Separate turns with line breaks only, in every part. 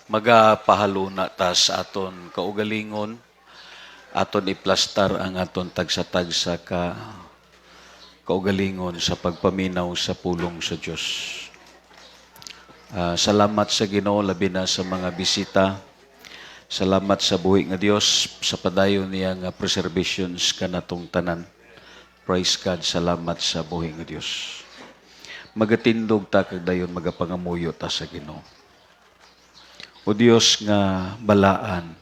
Magapahaluna ta sa aton kaugalingon, aton iplastar ang aton tagsa-tagsa ka kaugalingon sa pagpaminaw sa pulong sa Dios. Salamat sa Ginoo labi na sa mga bisita. Salamat sa buhi nga Dios sa padayon niya nga preservations kanatong tanan. Praise God, salamat sa buhi nga Dios. Magatindog ta kag dayon magapangamuyo ta sa Ginoo. O Dios nga balaan,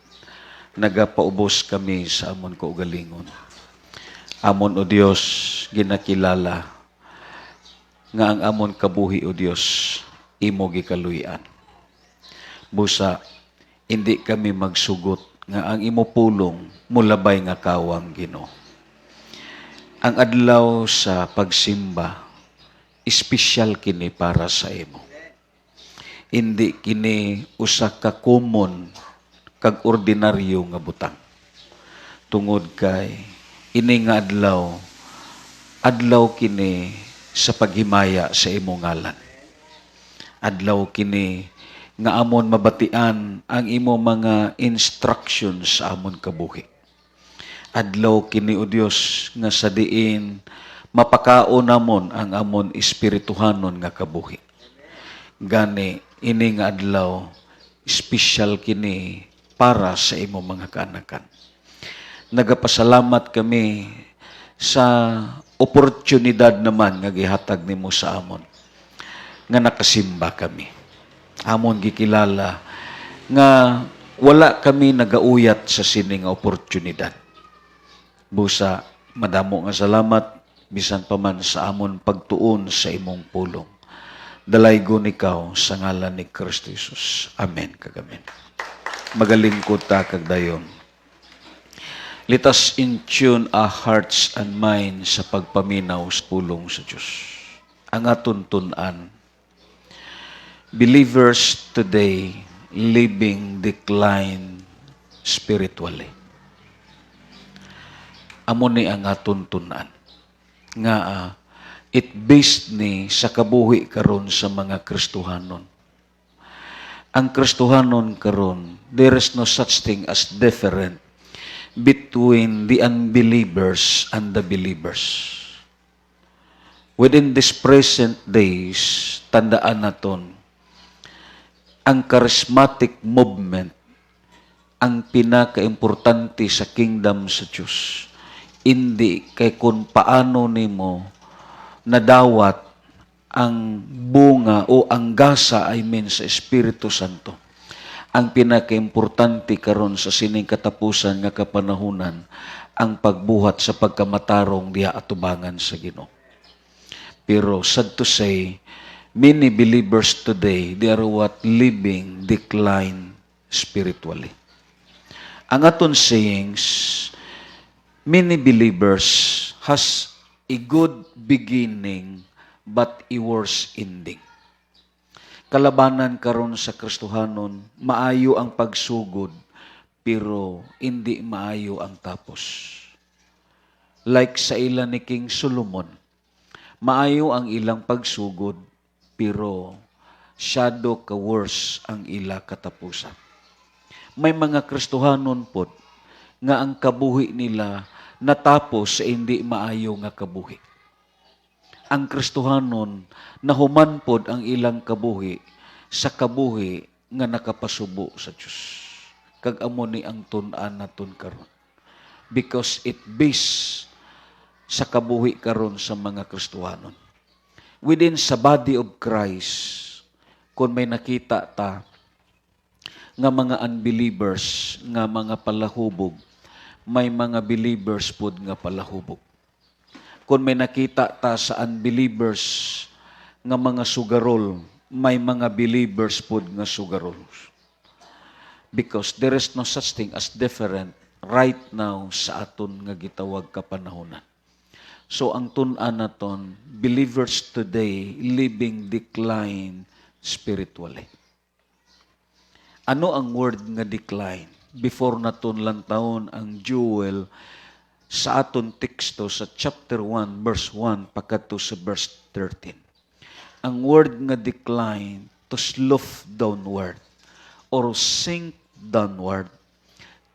nagapaubos kami sa amon kaugalingon. Amon o Dios ginakilala nga ang amon kabuhi o Dios imo gikaluyan. Busa hindi kami magsugot nga ang imo pulong mulabay nga kawang Ginoo. Ang adlaw sa pagsimba espesyal kini para sa imo. Hindi kini usa ka common kag ordinaryo nga butang. Tungod kay ini nga adlaw kini sa paghimaya sa imo ngalan. Adlaw kini nga amon mabatian ang imo mga instructions sa amon kabuhi. Adlaw kini o Dios nga sa diin mapakaon namon ang amon espirituhanon nga kabuhi. Gani ini nga adlaw espesyal kini para sa imo mga kaanakan. Nagapasalamat kami sa oportunidad naman nga gihatag nimo sa amon nga nakasimba kami. Amon gikilala nga wala kami nagauyat sa sining nga oportunidad. Busa madamo nga salamat bisan pa man sa amon pagtuon sa imong pulong. Dalaygon ikaw sa ngalan ni Kristo Jesus. Amen kag amen. Magalingkod ta kag dayon. Let us in tune our hearts and minds sa pagpaminaw sa pulong sa Dios. Ang aton tun-an. Believers today living decline spiritually. Amo ni ang aton tun-an. Nga it based ni sa kabuhi karon sa mga Kristohanon. Ang Kristohanon karon, there is no such thing as different between the unbelievers and the believers. Within these present days, tandaan naton, ang charismatic movement, ang pinaka-importante sa kingdom sa Diyos, hindi kay kung paano nimo nadawat ang bunga o ang gasa, sa Espiritu Santo. Ang pinaka-importante karon sa sining katapusan nga kapanahunan, ang pagbuhat sa pagkamatarong diha atubangan sa Ginoo. Pero sad to say, many believers today, they are living decline spiritually. Ang aton sayings, many believers has a good beginning but a worse ending. Kalabanan karon sa Kristohanon, maayo ang pagsugod pero hindi maayo ang tapos. Like sa ila ni King Solomon, maayo ang ilang pagsugod pero shadow ka worse ang ila katapusan. May mga Kristohanon pod nga ang kabuhi nila natapos sa hindi maayo nga kabuhi. Ang Kristohanon nahuman pod ang ilang kabuhi sa kabuhi nga nakapasubo sa Dios. Kag amo ni ang tun-an naton karon. Because it based sa kabuhi karon sa mga Kristohanon. Within sa body of Christ, kung may nakita ta nga mga unbelievers, nga mga palahubog, may mga believers pod nga palahubog. Kung may nakita ta sa unbelievers nga mga sugarol, may mga believers pod nga sugarol. Because there is no such thing as different right now sa aton nga gitawag kapanahonan. So ang tun-an naton, believers today living decline spiritually. Ano ang word nga decline? Before naton lantawon ang jewel sa aton teksto sa chapter 1, verse 1, pagkadto sa verse 13. Ang word nga decline, to slough downward, or sink downward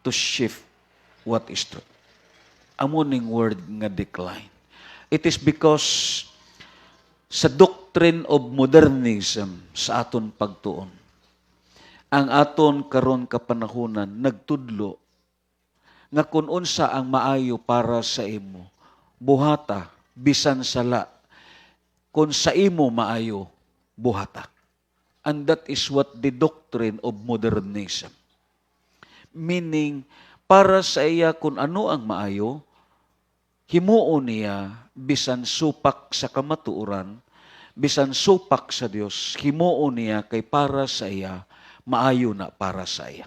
to shift what is truth. Amo ning word nga decline. It is because sa doctrine of modernism sa aton pagtuon, ang aton karon kapanahunan nagtudlo nga kun unsa ang maayo para sa imo, buhata bisan sala. Kung sa imo maayo, buhata. And that is what the doctrine of modernism. Meaning, para sa iya kung ano ang maayo, himuon niya bisan supak sa kamatuoran, bisan supak sa Dios, himuon niya kay para sa iya, maayo na para sa iya.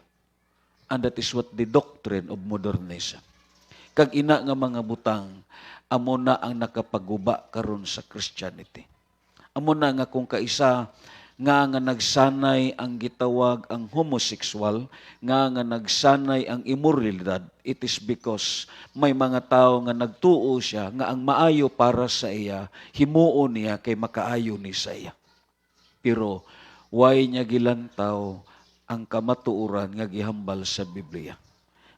And that is what the doctrine of modernism. Kag ina nga mga butang, amo na ang nakapaguba karon sa Christianity. Amo na nga kung kaisa nga nagsanay ang gitawag ang homosexual, nga nagsanay ang immoralidad, it is because may mga tao nga nagtuo siya nga ang maayo para sa iya, himuon niya kay makaayo ni sa iya. Pero way niya gilantaw ang kamatuoran nga gihambal sa Biblia.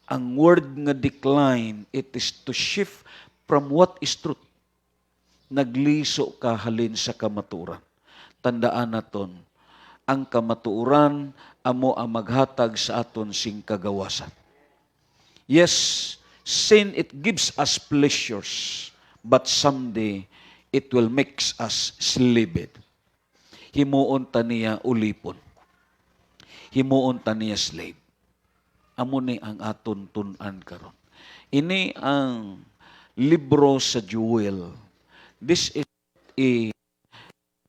Ang word nga decline, it is to shift from what is truth. Nagliso ka halin sa kamatuoran. Tandaan naton, ang kamatuoran amo ang maghatag sa aton sing kagawasan. Yes, sin it gives us pleasures, but someday it will make us slave. Himuon ta niya ulipon. Himuon ta niya slave. Amo ni ang aton tun-an karon. Ini ang libro sa Joel. This is a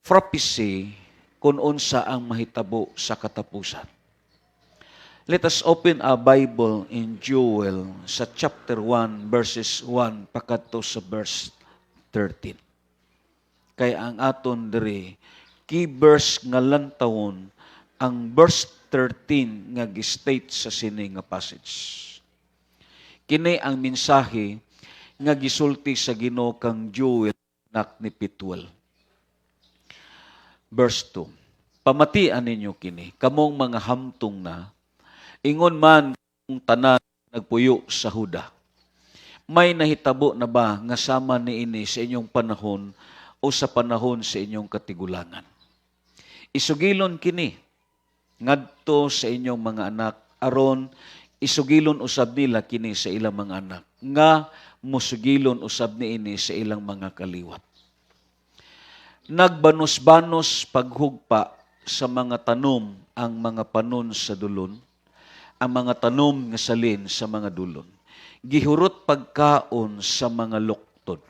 prophecy kung unsa ang mahitabo sa katapusan. Let us open a Bible in Joel sa chapter 1 verses 1 pakadto sa verse 13. Kay ang aton diri key verse nga lantawon ang verse 13 nga gi-state sa sini nga passage. Kini ang mensahe nga gisulti sa Ginoo kang Joel anak ni Petuel. Verse 2. Pamatian ninyo kini, kamong mga hamtong na, ingon man kung tanan nagpuyo sa Huda. May nahitabo na ba nga sama niini sa inyong panahon o sa panahon sa inyong katigulangan? Isugilon kini ngadto sa inyong mga anak, aron isugilon usab nila kini sa ilang mga anak, nga musugilon usab niini sa ilang mga kaliwat. Nagbanos-banos paghugpa sa mga tanom ang mga panon sa dulon, ang mga tanom nga salin sa mga dulon. Gihurot pagkaon sa mga luktod.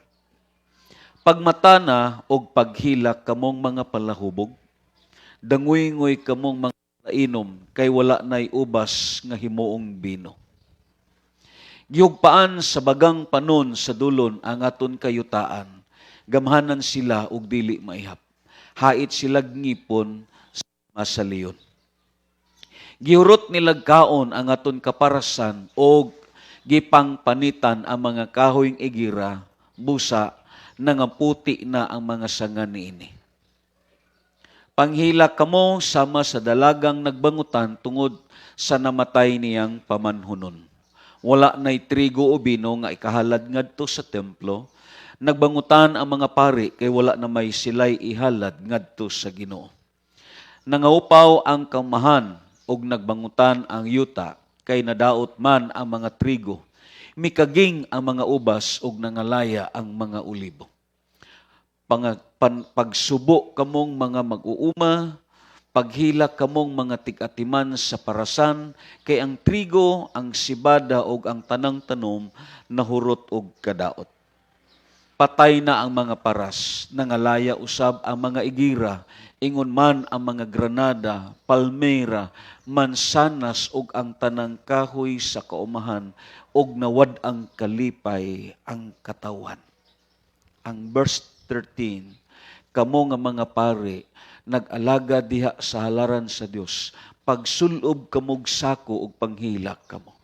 Pagmatana og paghilak kamong mga palahubog, danguy-ngoy kamong mga inom kay wala nay ubas nga himuong bino. Gihugpaan sa bagang panon sa dulon ang aton kayutaan, gamhanan sila og dili maihap. Hait sila ngipon sa masaliyon. Gihurot nilag kaon ang aton kaparasan og gipangpanitan ang mga kahoyng igira, busa, nangaputi na ang mga sanga niini. Panghila kamo sama sa dalagang nagbangutan tungod sa namatay niyang pamanhunon. Wala na'y trigo o bino nga ikahalad ngadto sa templo. Nagbangutan ang mga pari kay wala na may silay ihalad ngadto sa Ginoo. Nangaupaw ang kamahan og nagbangutan ang yuta kay nadaot man ang mga trigo. Mikaging ang mga ubas og nangalaya ang mga ulibo. Pagsubo kamong mga mag-uuma, paghila kamong mga tig-atiman sa parasan, kay ang trigo, ang sibada og ang tanang tanom nahurot og kadaot. Patay na ang mga paras, nangalaya usab ang mga igira, ingon man ang mga granada, palmera, mansanas ug ang tanang kahoy sa kaumahan, ug nawad ang kalipay ang katawan. Ang verse 13, kamo nga mga pare, nag-alaga diha sa halaran sa Dios, pagsulob kamog sako ug panghilak kamo.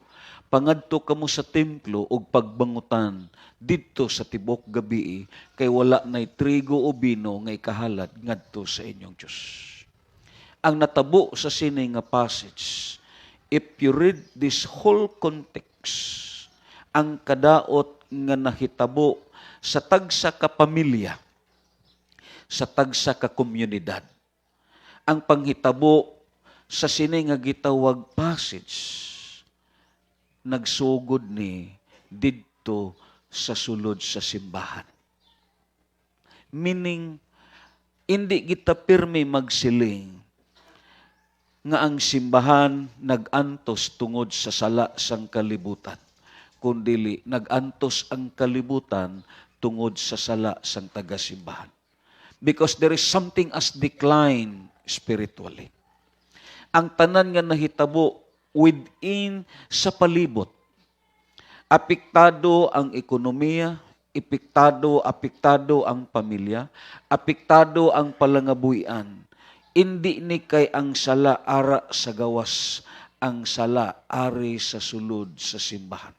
Pangadto kamo sa templo ug pagbangutan didto sa tibok gabii, kay wala nay trigo o bino nga ikahalad ngadto sa inyong Dios. ang natabo sa sini nga passage, if you read this whole context, ang kadaot nga nahitabo sa tagsa ka pamilya, sa tagsa ka komunidad, ang panghitabo sa sini nga gitawag passage, nagsugod ni didto sa sulod sa simbahan. Meaning, hindi kita pirmi magsiling nga ang simbahan nagantos tungod sa sala sang kalibutan, kundi nagantos ang kalibutan tungod sa sala sang taga-simbahan. Because there is something as decline spiritually. Ang tanan nga nahitabo within sa palibot, apektado ang ekonomiya, apektado ang pamilya, apektado ang palangabuhian. Hindi ni kay ang sala ara sa gawas, ang sala ari sa sulod sa simbahan.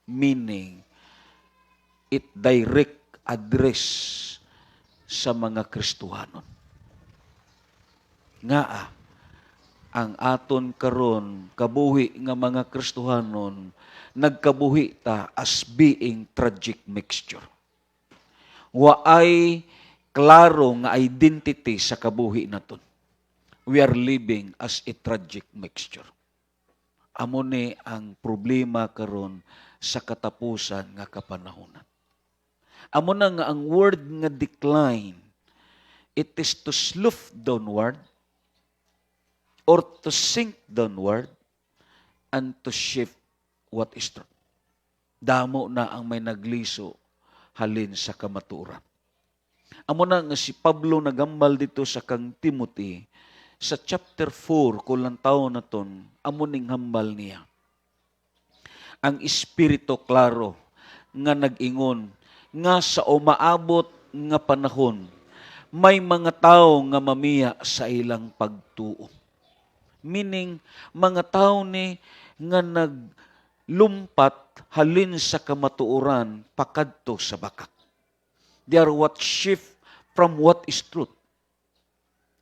Meaning, it direct address sa mga Kristohanon. Nga ang aton karon kabuhi nga mga Kristohanon, nagkabuhi ta as being tragic mixture. Waay klaro nga identity sa kabuhi naton. We are living as a tragic mixture. Amo ni ang problema karon sa katapusan nga kapanahonan. Amo na nga ang word nga decline, it is to slough downward or to sink downward and to shift what is true. Damo na ang may nagliso halin sa kamatuoran. Amo na nga si Pablo nagambal dito sa kang Timothy sa chapter 4 kulang taon na ton, amo ning hambal niya. Ang Espiritu klaro nga nag-ingon nga sa umaabot nga panahon may mga tao nga mamiya sa ilang pagtuo. Meaning, mga tao ni nga naglumpat halin sa kamatuoran pakadto sa bakak. They are what shift from what is truth.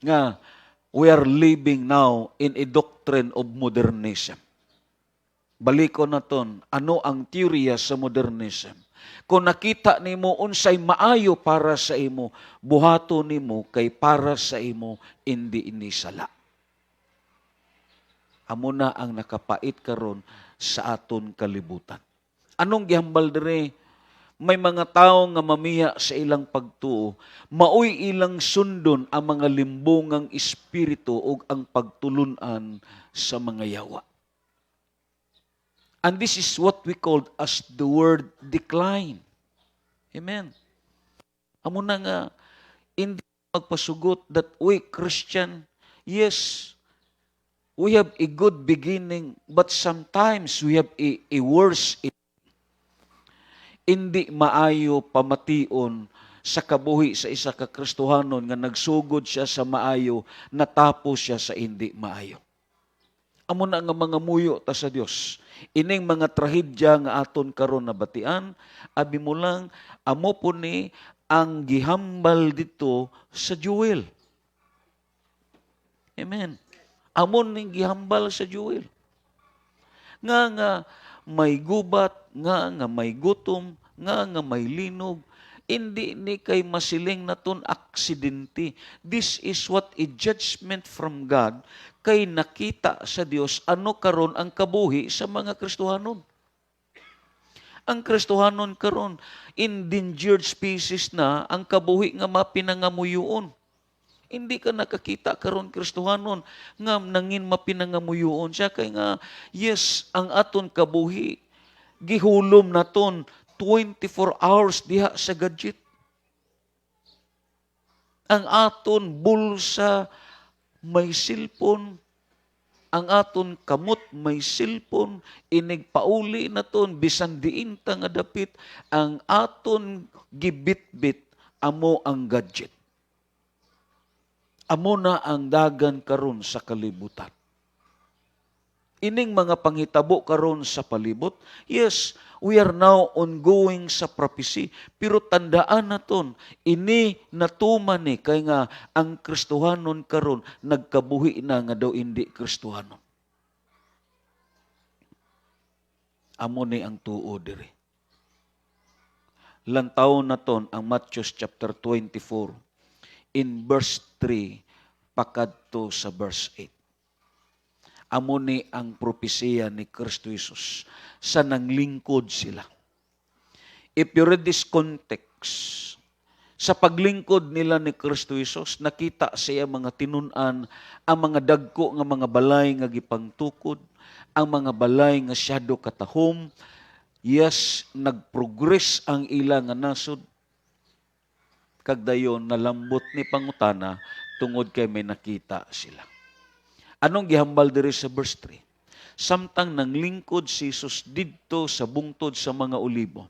Nga, we are living now in a doctrine of modernism. Baliko na ton, ano ang teorya sa modernism? Kung nakita nimo unsay maayo para sa imo, buhato nimo kay para sa imo indi sala. Amo na ang nakapait karon sa aton kalibutan. Anong gihambal dire? May mga tao nga mamiya sa ilang pagtuo, maoy ilang sundon ang mga limbungang espiritu ug ang pagtulunan sa mga yawa. And this is what we call as the word decline. Amen. Amo na nga, hindi magpasugot that we Christian, yes, we have a good beginning, but sometimes we have a worse. Hindi maayo pamation sa kabuhi sa isa ka Kristohanon nga nagsugod siya sa maayo, natapos siya sa hindi maayo. Amo na nga mga muyo ta sa Dios. Ining mga trahedya nga aton karon nabatian, abi mo lang amo po ni ang gihambal dito sa Joel. Amen. Amo ning gihambal sa Joel. Nga may gubat, nga may gutom, nga may linog, hindi ni kay masiling naton aksidente. This is what a judgment from God kay nakita sa Dios ano karon ang kabuhi sa mga Kristohanon. Ang Kristohanon karon endangered species na ang kabuhi nga mapinangamuyoon. Hindi ka nakakita karon Kristohanon nga nangin mapinangamuyoon siya kay nga yes ang aton kabuhi gihulom naton 24 hours diha sa gadget. Ang aton bulsa may cellphone, ang aton kamot may cellphone, inigpauli naton bisan diin ta nga dapit, ang aton gibitbit amo ang gadget. Amo na ang dagan karon sa kalibutan. ining mga panghitabo karon sa palibot. Yes, we are now ongoing sa prophecy. Pero tandaan naton, ini natuman ni kay nga ang Kristohanon karon nagkabuhi na nga daw hindi Kristohanon. Amo ni ang tuo diri. Lantaw naton ang Matthew chapter 24 in verse 3 pakadto sa verse 8. Amo ni ang propesiya ni Kristo Jesus sa nanglingkod sila. If you read this context, sa paglingkod nila ni Kristo Jesus, nakita siya mga tinunan, ang mga dagko nga mga balay nga gipangtukod, ang mga balay nga syado katahom. Yes, nagprogress ang ila nga nasod. Kagdayon nalambot ni pangutana tungod kay may nakita sila. Anong gihambal diri sa verse 3? Samtang nanglingkod si Jesus didto sa bungtod sa mga olibo,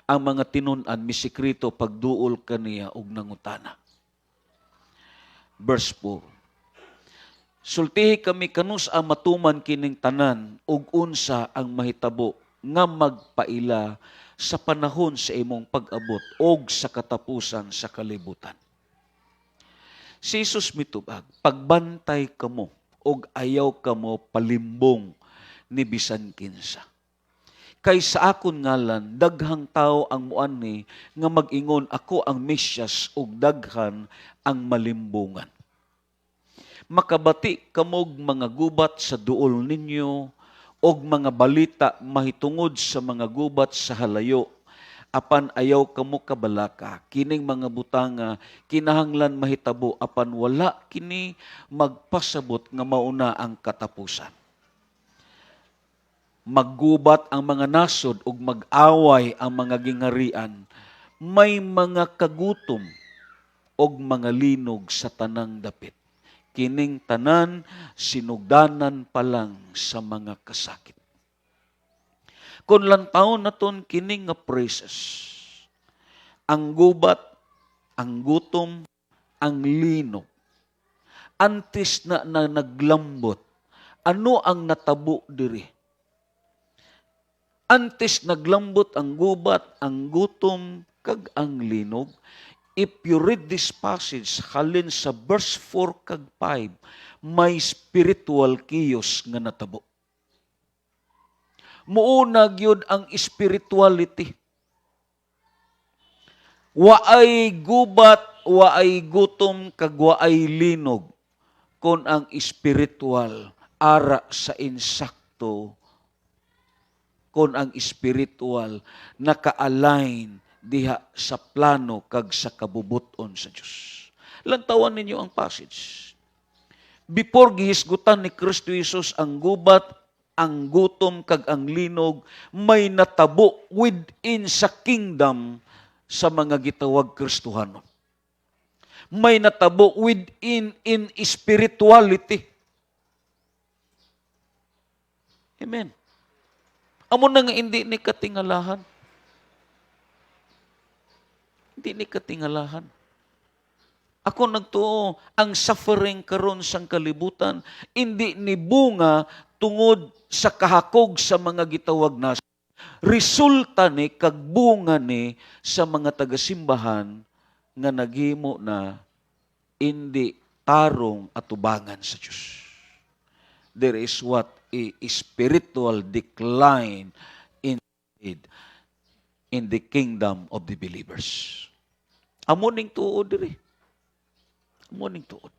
ang mga tinunan misikrito pagduol kaniya og nangutana. Verse 4. Sultihi kami kanus a matuman kining tanan ug unsa ang mahitabo nga magpaila sa panahon sa imong pag-abot og sa katapusan sa kalibutan. Si Jesus mitubag, pagbantay kamo og ayaw kamo palimbong ni bisan kinsa. Kay sa akon ngalan, daghang tao ang muani nga mag-ingon ako ang Mesyas ug daghan ang malimbungan. Makabati kamog mga gubat sa duol ninyo og mga balita mahitungod sa mga gubat sa halayo. Apan ayaw kamo kabalaka, kining mga butanga, kinahanglan mahitabo, apan wala kini magpasabot nga mauna ang katapusan. Maggubat ang mga nasod ug mag-away ang mga gingarian, may mga kagutom ug mga linog sa tanang dapit. Kining tanan, sinugdanan pa lang sa mga kasakit. Kung lantaon naton kining nga praises, ang gubat, ang gutom, ang linog, antes na naglambot, ano ang natabo diri? Antes naglambot ang gubat, ang gutom, kag ang linog. If you read this passage, halin sa verse 4 kag 5, may spiritual chaos nga natabo. Muuna gyud ang spirituality. Waay gubat, waay gutom, kag waay linog kon ang spiritual ara sa insakto, kon ang spiritual naka-align diha sa plano kag sa kabubuton sa Dios. Lantawan ninyo ang passage. Before gihisgutan ni Kristo Jesus ang gubat, ang gutom kag ang linog, may natabo within sa kingdom sa mga gitawag Kristohanon. May natabo within in spirituality. Amen. Amo na nga hindi ni katingalahan. Hindi ni katingalahan. Ako nagtuo, ang suffering karon sang kalibutan, hindi ni bunga tungod sa kahakog sa mga gitawag na. Resulta ni, kagbunga ni sa mga tagasimbahan nga naghimo na hindi tarong atubangan sa Diyos. There is what a spiritual decline in the kingdom of the believers. Amo ning tuod diri. Amo ning tuod.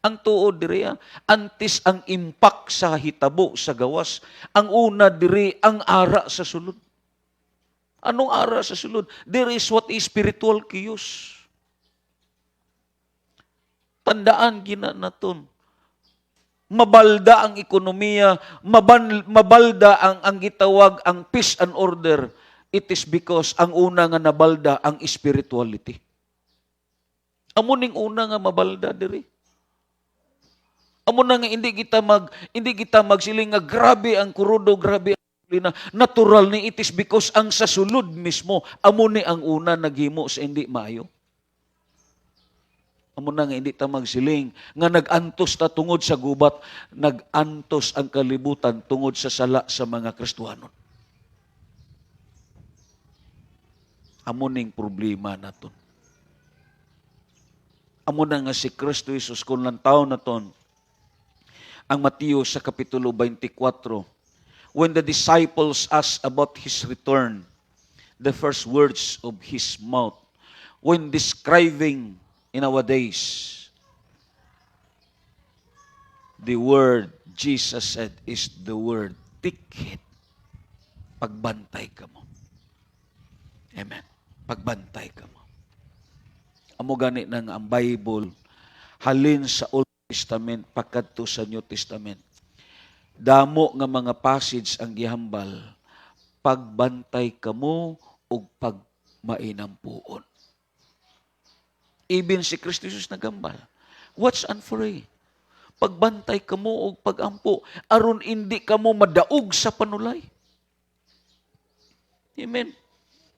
Ang tuod diri, antes ang impact sa hitabo sa gawas, ang una diri ang ara sa sulod. Anong ara sa sulod? There is what is spiritual chaos. Tandaan gina naton. Mabalda ang ekonomiya, mabalda ang gitawag ang peace and order. It is because ang una nga nabalda ang spirituality. Amo ning una nga mabalda diri. Amo na nga hindi kita magsiling nga grabe ang kurudo, grabe ang na natural ni it is because ang sa sulod mismo amo ni ang una naghimo sa hindi maayo. Amo na nga hindi ta magsiling nga nag-antos ta tungod sa gubat, nag-antos ang kalibutan tungod sa sala sa mga Kristiyanon. Amo ning problema naton. Amo na nga si Kristo Jesus kung lantaw naton ang Mateo sa kapitulo 24. When the disciples asked about His return, the first words of His mouth, when describing in our days, the word Jesus said is the word tikit. Pagbantay ka mo. Amen. Pagbantay ka mo. Amo gani nang ang Bible halin sa Old Testament pagkadto sa New Testament. Damo nga mga passage ang gihambal, pagbantay kamo ug pagmainampuon. Even si Kristo Jesus nagambal, watch and pray. Pagbantay kamo og pagampo aron hindi kamo madaog sa panulay. Amen.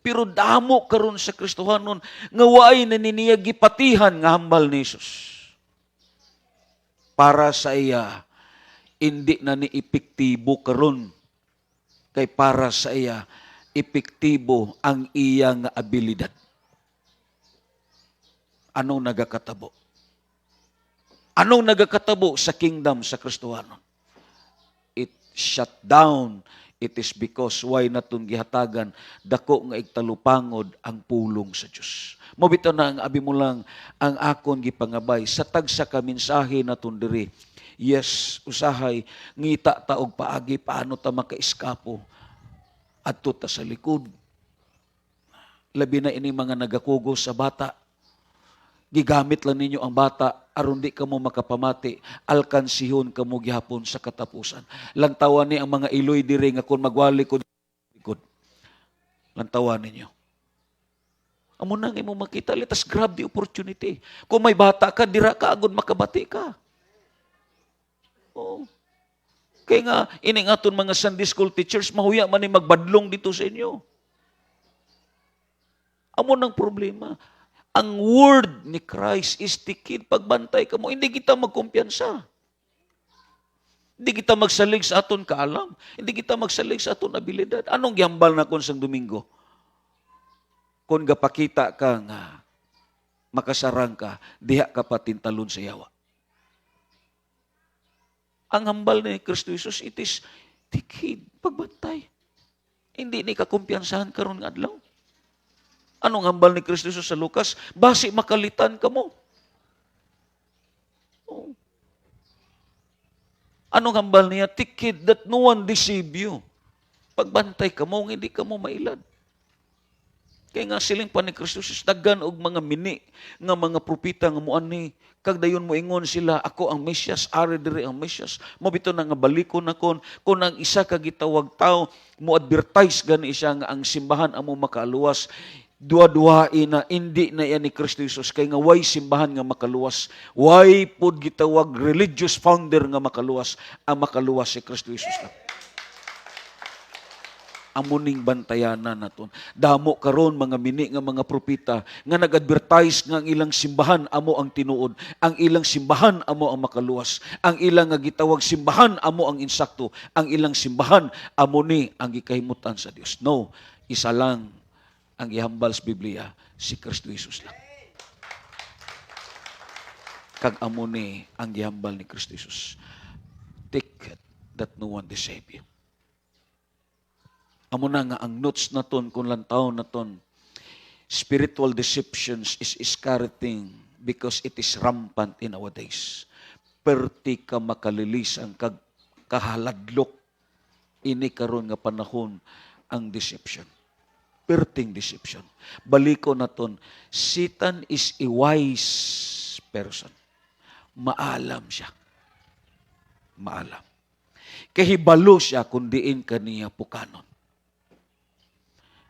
Pero damo karon sa Kristohanon nga waay naniniya gipatihan nga hambal ni Jesus. Para sa iya hindi na ni epektibo karon kay para sa iya epektibo ang iyang abilidad. Anong nagakatabo? Anong nagakatabo sa kingdom sa Kristohanon? It shut down. It is because why natong gihatagan dako nga igtalupangod ang pulong sa Dios. Mobito na ang abi mo lang ang akon gipangabay sa tagsa ka mensahe naton diri. Yes, usahay ngita ta og paagi paano ta makaiskapo adto ta sa likod. Labi na ini mga nagakugo sa bata. Gigamit lang ninyo ang bata aron di kamo makapamati, alkansihon kamo gihapon sa katapusan. Lantawan ni ang mga iloy diri nga kun magwali ko likod. Lantawan ninyo. Amo nang imo makita, let us grab the opportunity. Kung may bata ka, dira ka agud makabati ka. Oh. Kaya nga, ining aton mga Sunday school teachers, mahuya man ni magbadlong dito sa inyo. Amo nang problema. Ang word ni Christ is tikid. Pagbantay ka mo, hindi kita magkumpiyansa. Hindi kita magsalig sa aton kaalam. Hindi kita magsalig sa aton abilidad. Anong gihambal na kon sang Domingo? Kung gapakita ka nga makasarang ka, diha ka pa tintalon sa yawa. Ang hambal ni Kristo Jesus, it is tikid, pagbantay. Hindi ni kakumpiyansahan karon nga adlaw. Anong hambal ni Kristo Jesus sa Lucas? Basi makalitan ka mo. Oh. Anong hambal niya? Tikid that no one deceive you. Pagbantay ka mo, hindi ka mo mailad. Kaya nga siling pa ni Kristo Jesus, daghan og mga mini nga mga propita nga muan ni kag dayon mo ingon sila, ako ang Mesyas, ari diri ang Mesyas. Mabito na nga balikon nakon kung ang isa ka gitawag tao mo advertise gani siya nga ang simbahan amo makaluwas. Duwa-duwain na hindi na yan ni Kristo Jesus kay nga way simbahan nga makaluwas. Way pod gitawag religious founder nga makaluwas. Ang makaluwas si Kristo Jesus lang. Amuning bantayanan naton. Damo karon mga mini nga mga propita nga nag-advertise nga ang ilang simbahan amo ang tinuod, ang ilang simbahan amo ang makaluwas, ang ilang nga gitawag simbahan amo ang insakto, ang ilang simbahan amo ni ang gikahimutan sa Dios. No, isa lang ang ihambal sa Biblia, si Kristo Jesus lang. Kag amo ni ang gihambal ni Kristo Jesus. Take that no one deceive you. Amo na nga ang notes naton kung lantaw naton, spiritual deceptions is scary because it is rampant in our days. Perti ka makalilis ang kahaladlok ini karon nga panahon ang deception. Perting deception. Baliko naton, Satan is a wise person. Maalam siya. Maalam. Kahibalo siya kung diin kaniya pukanon.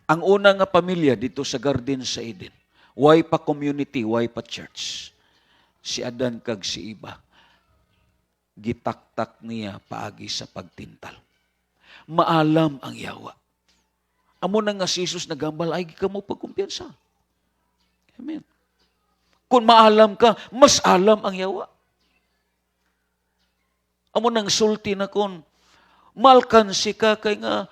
Ang una nga pamilya dito sa Garden sa Eden, why pa community, why pa church? Si Adan kag si Eva, gitaktak niya paagi sa pagtintal. Maalam ang yawa. Amo na nga si Jesus nagambal, ay ka mo pagkumpiyansa. Amen. Kung maalam ka, mas alam ang yawa. Amo nang sulti na kon, malkansi ka kay nga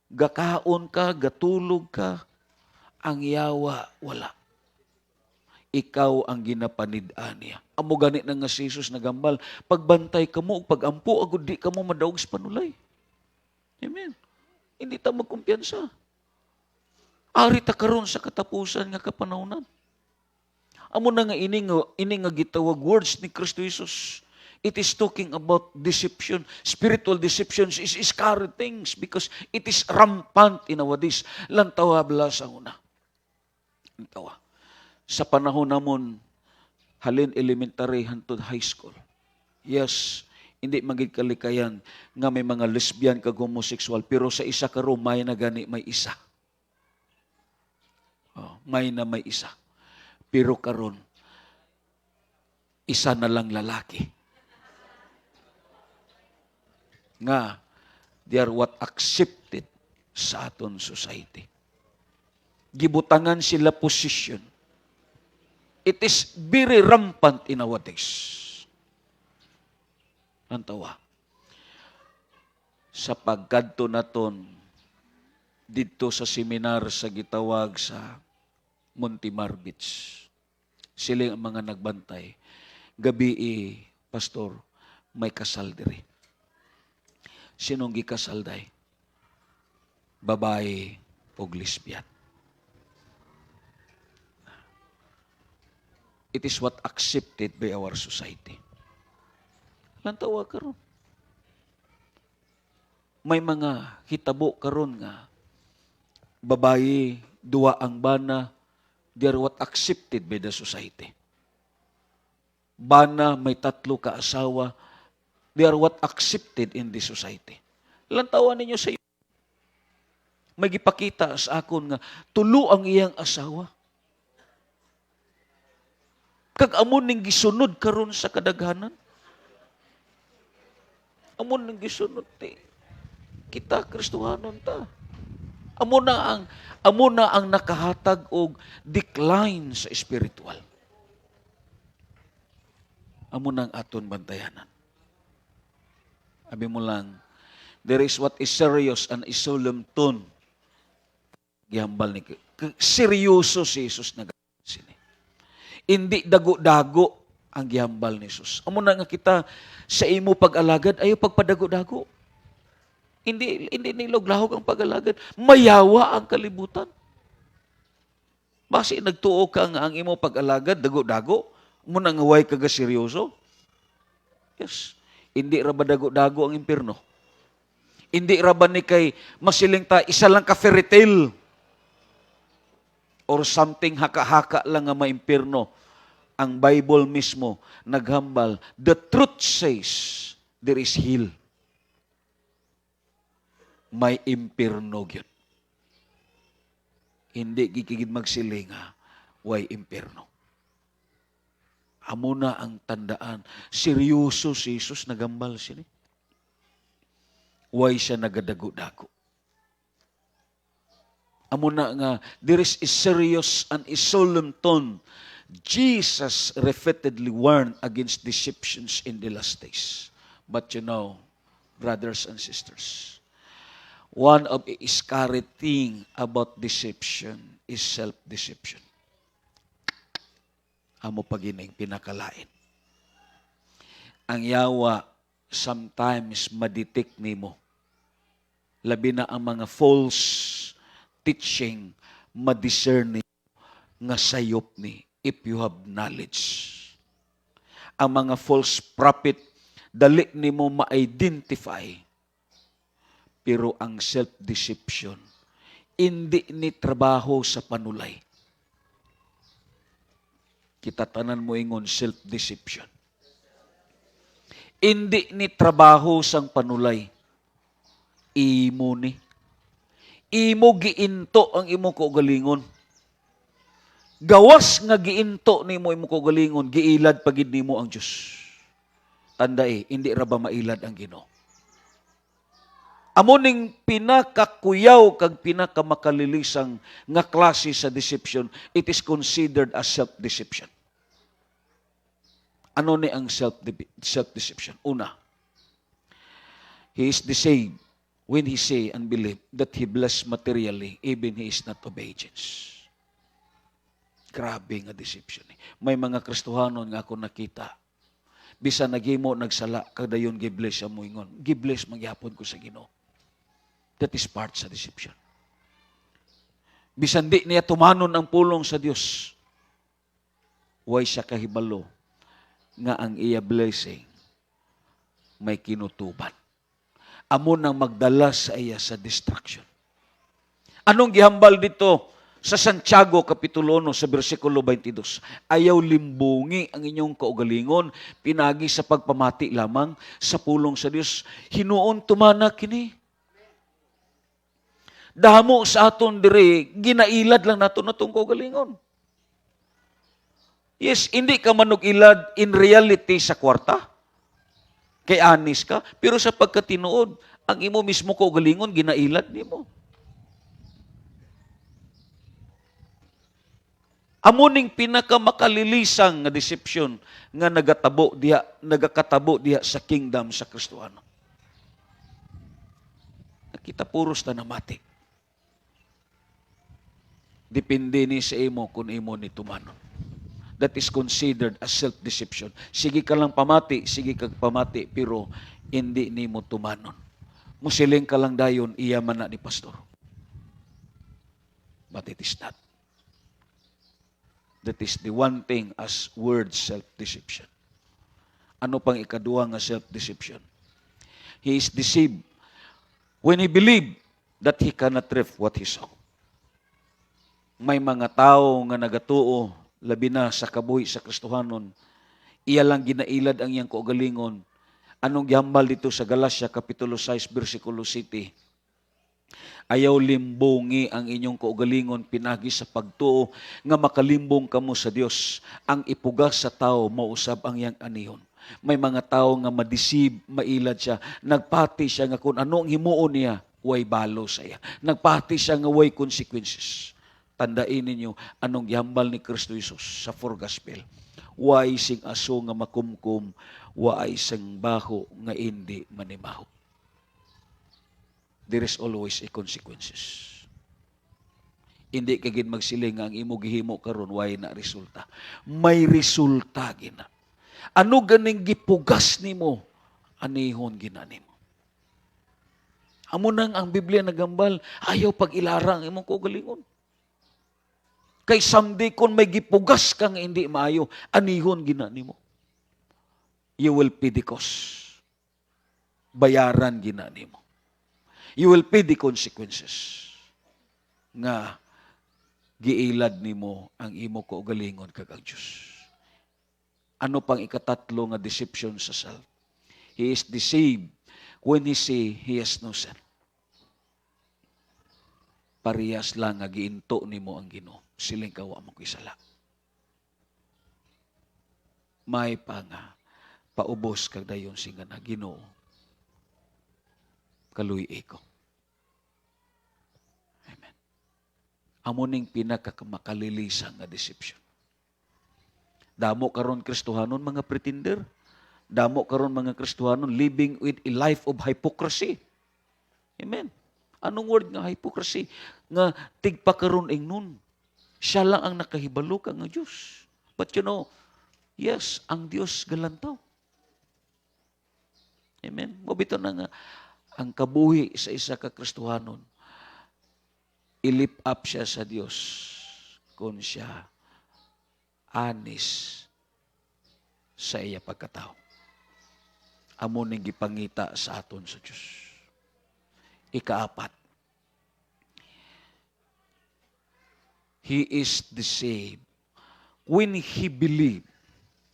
gakaon ka, gatulog ka, ang yawa wala. Ikaw ang ginapanid-an niya. Amo gani na nga si Jesus nagambal, pagbantay ka mo, pagampo, agud di ka mo madaog sa panulay. Amen. Hindi ta magkumpiyansa. Ari ta karon sa katapusan nga kapanahonan. Amo na nga ini nga gitawag words ni Kristo Jesus. It is talking about deception. Spiritual deception is scary things because it is rampant in our days. Lantawa bala sa una. Lantawa. Sa panahon namon, halin elementary hantod high school. Yes, hindi magig kalikayan nga may mga lesbian kag homosexual, pero sa isa ka room, may na gani may isa. Oh, may isa. Pero karon, isa na lang lalaki. Nga, they are what accepted sa aton society. Gibutangan sila position. It is very rampant in our days. Antawa. Sa pagkadto naton dito sa seminar sa gitawag sa Montemar Beach. Sila ang mga nagbantay. Gabi pastor, may kasal diri. Sinong gikasal day? Babae o lesbian. It is what accepted by our society. Lantawa karon. May mga hitabo karon nga babae, duwa ang bana, they are what accepted by the society. Bana, may 3 ka asawa, they are what accepted in the society. Lantawa ninyo sa iyo. May gipakita sa akon nga tulo ang iyang asawa. Kag amon ning gisunod karon sa kadaghanan. Amon ning gisunod ti kita Kristohanon ta. Amo na ang nakahatag og decline sa spiritual. Amo nang aton bantayanan. Abi mo lang, there is what is serious and is solemn tone. Gihambal ni seryoso si Jesus na sini. Hindi dago-dago ang gihambal ni Jesus. Amo na nga kita sa imo pag-alagad, ayo pagpadago-dago. Hindi niloglahog ang pag-alagad. Mayawa ang kalibutan. Basi nagtuo ka nga ang imo pag-alagad, dago-dago, mo nang huway ka seryoso. Yes. Hindi ra ba dago-dago ang impyerno? Hindi ra ba ni kay masiling ta, isa lang ka fairy tale? Or something haka-haka lang nga maimpyerno. Ang Bible mismo naghambal, the truth says there is hell. May impyerno gyud. Hindi gikigid magsilinga, way impyerno. Amo na ang tandaan. Seryoso si Jesus nagambal sini. Way siya nagadago-dago. Amo na nga, there is a serious and a solemn tone. Jesus repeatedly warned against deceptions in the last days. But you know, brothers and sisters, one of the scary thing about deception is self-deception. Amo pagining pinakalain. Ang yawa, sometimes madetect nimo. Labi na ang mga false teaching, madiscern nimo nga sayop ni if you have knowledge. Ang mga false prophet, dali nimo ma-identify. Pero ang self-deception, hindi ni trabaho sa panulay. Kita tanan mo ingon self-deception. Hindi ni trabaho sang panulay. Imo ni. Imo giinto ang imo kaugalingon. Gawas nga giinto nimo imo kaugalingon, giilad pagid nimo ang Dios. Tandai, hindi ra ba mailad ang Ginoo? Amo ning pinakakuyaw kag pinakamakalilisang nga klase sa deception, it is considered as self-deception. Ano ni ang self-deception? Una, he is deceived when he say and believe that he blessed materially, even he is not obedience. Grabe nga deception. May mga Kristohanon nga ako nakita. Bisan naghimo, nagsala, kadayon gibless siya mo ingon. Gibless magyapon ko sa Ginoo. That is part sa deception. Bisan di niya tumanon ang pulong sa Dios, way siya kahibalo nga ang iya blessing may kinutuban. Amo nang magdala sa iya sa destruction. Anong gihambal dito sa Santiago Kapitulo 1 sa versikulo 22? Ayaw limbungi ang inyong kaugalingon, pinagi sa pagpamati lamang sa pulong sa Dios. Hinuon tumana kini. Dahamo sa aton dire, ginailad lang nato natong kaugalingon. Yes, hindi ka manug-ilad in reality sa kwarta. Kay anis ka, pero sa pagkatinuod, ang imo mismo kaugalingon ginailad nimo. Amo ning pinakamakalilisang nga deception nga nagakatabo diha sa kingdom sa Kristohano. Nakita puros na namati. Depende ni sa imo kung imo ni tumanon. That is considered as self-deception. Sige ka lang pamati, sige kag pamati, pero hindi ni mo tumanon. Musiling ka lang dayon, iya man na ni pastor. But it is not. That is the one thing as word self-deception. Ano pang ikaduha nga self-deception? He is deceived when he believed that he cannot reap what he saw. May mga tao nga nagatuo, labi na sa kabuhi sa Kristohanon, iya lang ginailad ang iyang kaugalingon. Anong gihambal dito sa Galatia Kapitulo 6, versikulo 7? Ayaw limbungi ang inyong kaugalingon pinagi sa pagtuo nga makalimbong kamo sa Dios. Ang ipugas sa tao mausab ang iyang anihon. May mga tao nga madisib, mailad siya. Nagpati siya nga kung anong himuon niya, way balo sa iya. Nagpati siya nga way consequences. Tandain ninyo anong gihambal ni Kristo Jesus sa four gospel. Way sing aso nga makumkum, way sing baho nga hindi manimaho. There is always a consequences. Hindi ka gid magsiling nga ang imo gihimo karon way na resulta. May resulta gina. Ano ganing gipugas nimo, anihon gina nimo. Amo nang ang Biblia nagambal, ayaw pag-ilarang imong kaugalingon. Kay someday kung may gipugas kang hindi maayo, anihon gina nimo. You will pay the cost. Bayaran gina nimo. You will pay the consequences. Nga giilad nimo ang imo kaugalingon kag ang Dios. Ano pang ikatatlo nga deception sa self? He is deceived when he say he has no sin. Parehas lang nga giinto nimo ang Ginoo. Siling kawa mo kisala. May pa nga paubos kag dayon singa na Ginoo. Kaluy ko. Amen. Amo ning pinakamakalilisang nga deception. Damo karon Kristohanon mga pretender. Damo karon mga Kristohanon living with a life of hypocrisy. Amen. Anong word nga hypocrisy? Nga tigpa karon ingnon. Siya lang ang nakahibalo ka nga Diyos. But you know, yes, ang Diyos galantaw. Amen. Mabito na nga, ang kabuhi sa isa ka Kristohanon, ilip up siya sa Diyos kung siya anis sa iya pagkatao. Amo ning gipangita sa aton sa Diyos. Ikaapat, he is deceived when he believed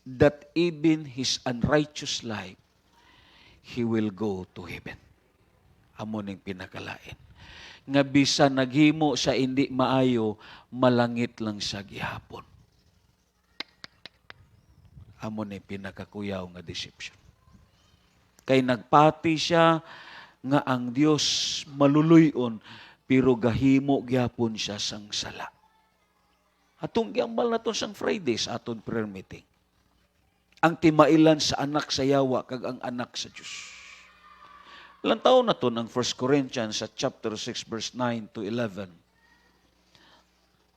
that even his unrighteous life, he will go to heaven. Amo ning pinakalain. Nga bisan naghimo sa hindi maayo, malangit lang sa gihapon. Amo ning pinakakuyaw nga deception. Kay nagpati siya nga ang Dios maluluyon pero gahimo gyapon siya sang sala. Atong giambal naton sang Friday sa aton prayer meeting. Ang timailan sa anak sa yawa kag ang anak sa Dios. Ilang taon na to ang 1 Corinthians sa chapter 6 verse 9 to 11.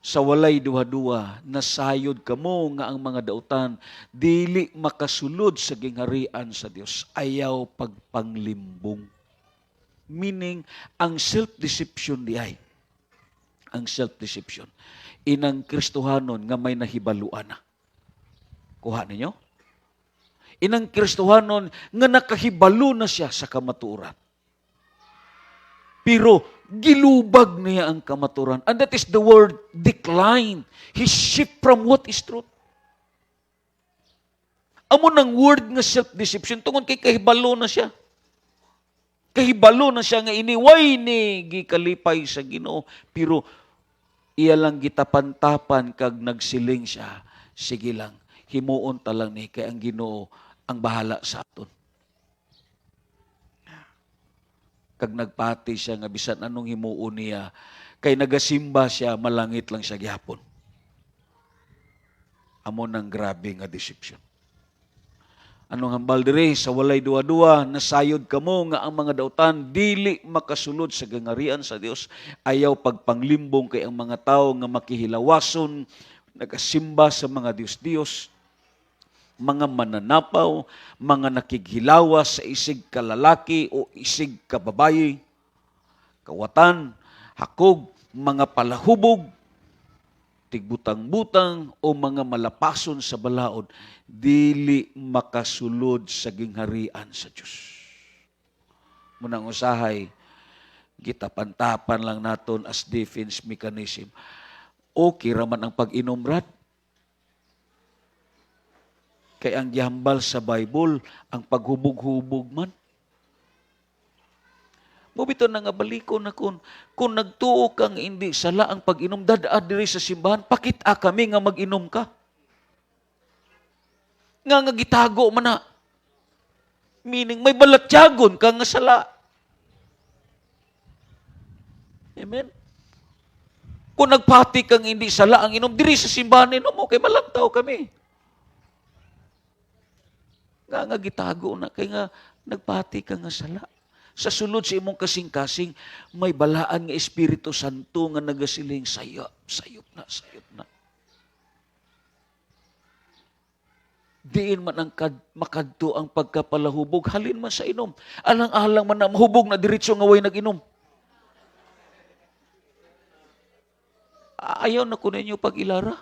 Sa walay duha-duha, nasayod kamo nga ang mga dautan, dili makasulod sa gingharian sa Dios. Ayaw pagpanglimbong. Meaning, ang self-deception di ay. Ang self-deception. Inang Kristohanon nga may nahibaluan na. Kuha ninyo? Inang Kristohanon nga nakahibalo na siya sa kamatuoran. Pero gilubag niya ang kamaturan. And that is the word decline. He shift from what is truth. Amo ng word nga self-deception, tungod kay kahibalo na siya. Kahibalo na siya nga iniway ni gikalipay sa Ginoo. Pero iya lang gitapan-tapan kag nagsiling siya. Sige lang, himuon ta lang ni kay ang Ginoo ang bahala sa aton. Kag nagpati siya nga bisan anong himuon niya, kay nagasimba siya, malangit lang siya gihapon. Amo nang grabe nga deception. Anong hambal diri sa walay duwa-duwa, nasayod kamo nga ang mga dautan dili makasulod sa gangarian sa Dios, ayaw pagpanglimbong kay ang mga tao nga makihilawason, nagasimba sa mga Dios-Dios, mga mananapaw, mga nakighilawas sa isig kalalaki o isig kababayi, kawatan, hakog, mga palahubog, tigbutang-butang o mga malapason sa balaod, dili makasulod sa gingharian sa Diyos. Munang usahay, gitapan-tapan lang naton as defense mechanism. Okay raman ang pag-inom, Brad. Kay ang gihambal sa Bible, ang paghubog-hubog man. Mubito na nga baliko na kung nagtuo kang hindi sala ang pag-inom, dadaa diri sa simbahan, pakita kami nga mag-inom ka. Nga gitago man na. Meaning, may balatyagon ka nga sala. Amen? Kung nagpati kang hindi sala ang inom, diri sa simbahan inom mo, kay malantaw kami. Nga gitago na, kay nga nagpati ka nga sala. Sa sulod sa imong kasing-kasing, may balaan nga Espiritu Santo nga nagasiling, sayop na. Diin man ang makadto ang pagkapalahubog, halin man sa inom. Alang-alang man na mahubog na diretso nga way nag-inom. Ayaw na ko ninyo pag-ilara.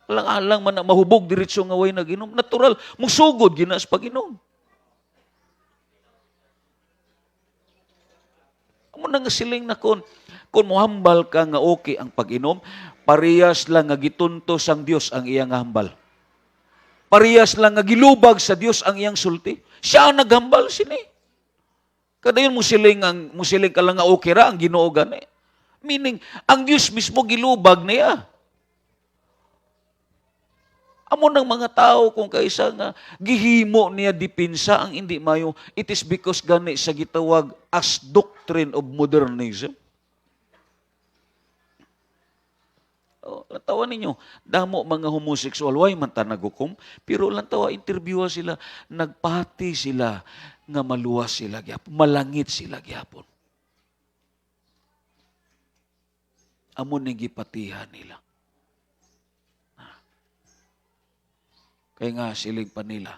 Alang-alang man na mahubog diretso nga way nag-inom. Natural, musugod ginas pag-inom. Amo na nga siling na kung mohambal ka nga okay ang pag-inom, parehas lang nga gitunto sang Dios ang iyang hambal. Parehas lang nga gilubag sa Dios ang iyang sulti. Siya ang naghambal sini. Kadayon musiling ka lang nga okay ra ang Ginoo gani. Meaning, ang Dios mismo gilubag niya. Amo ng mga tao kung kaisa nga gihimo niya dipinsa ang hindi mayo, it is because gani sa gitawag as doctrine of modernism. Lantawa ninyo, damo mga homosexual, way man ta nagukom, pero lantawa interviewa sila, nagpati sila nga maluwas sila gyapon, malangit sila gyapon. Amo ning gipatihan nila. Kaya nga siling pa nila,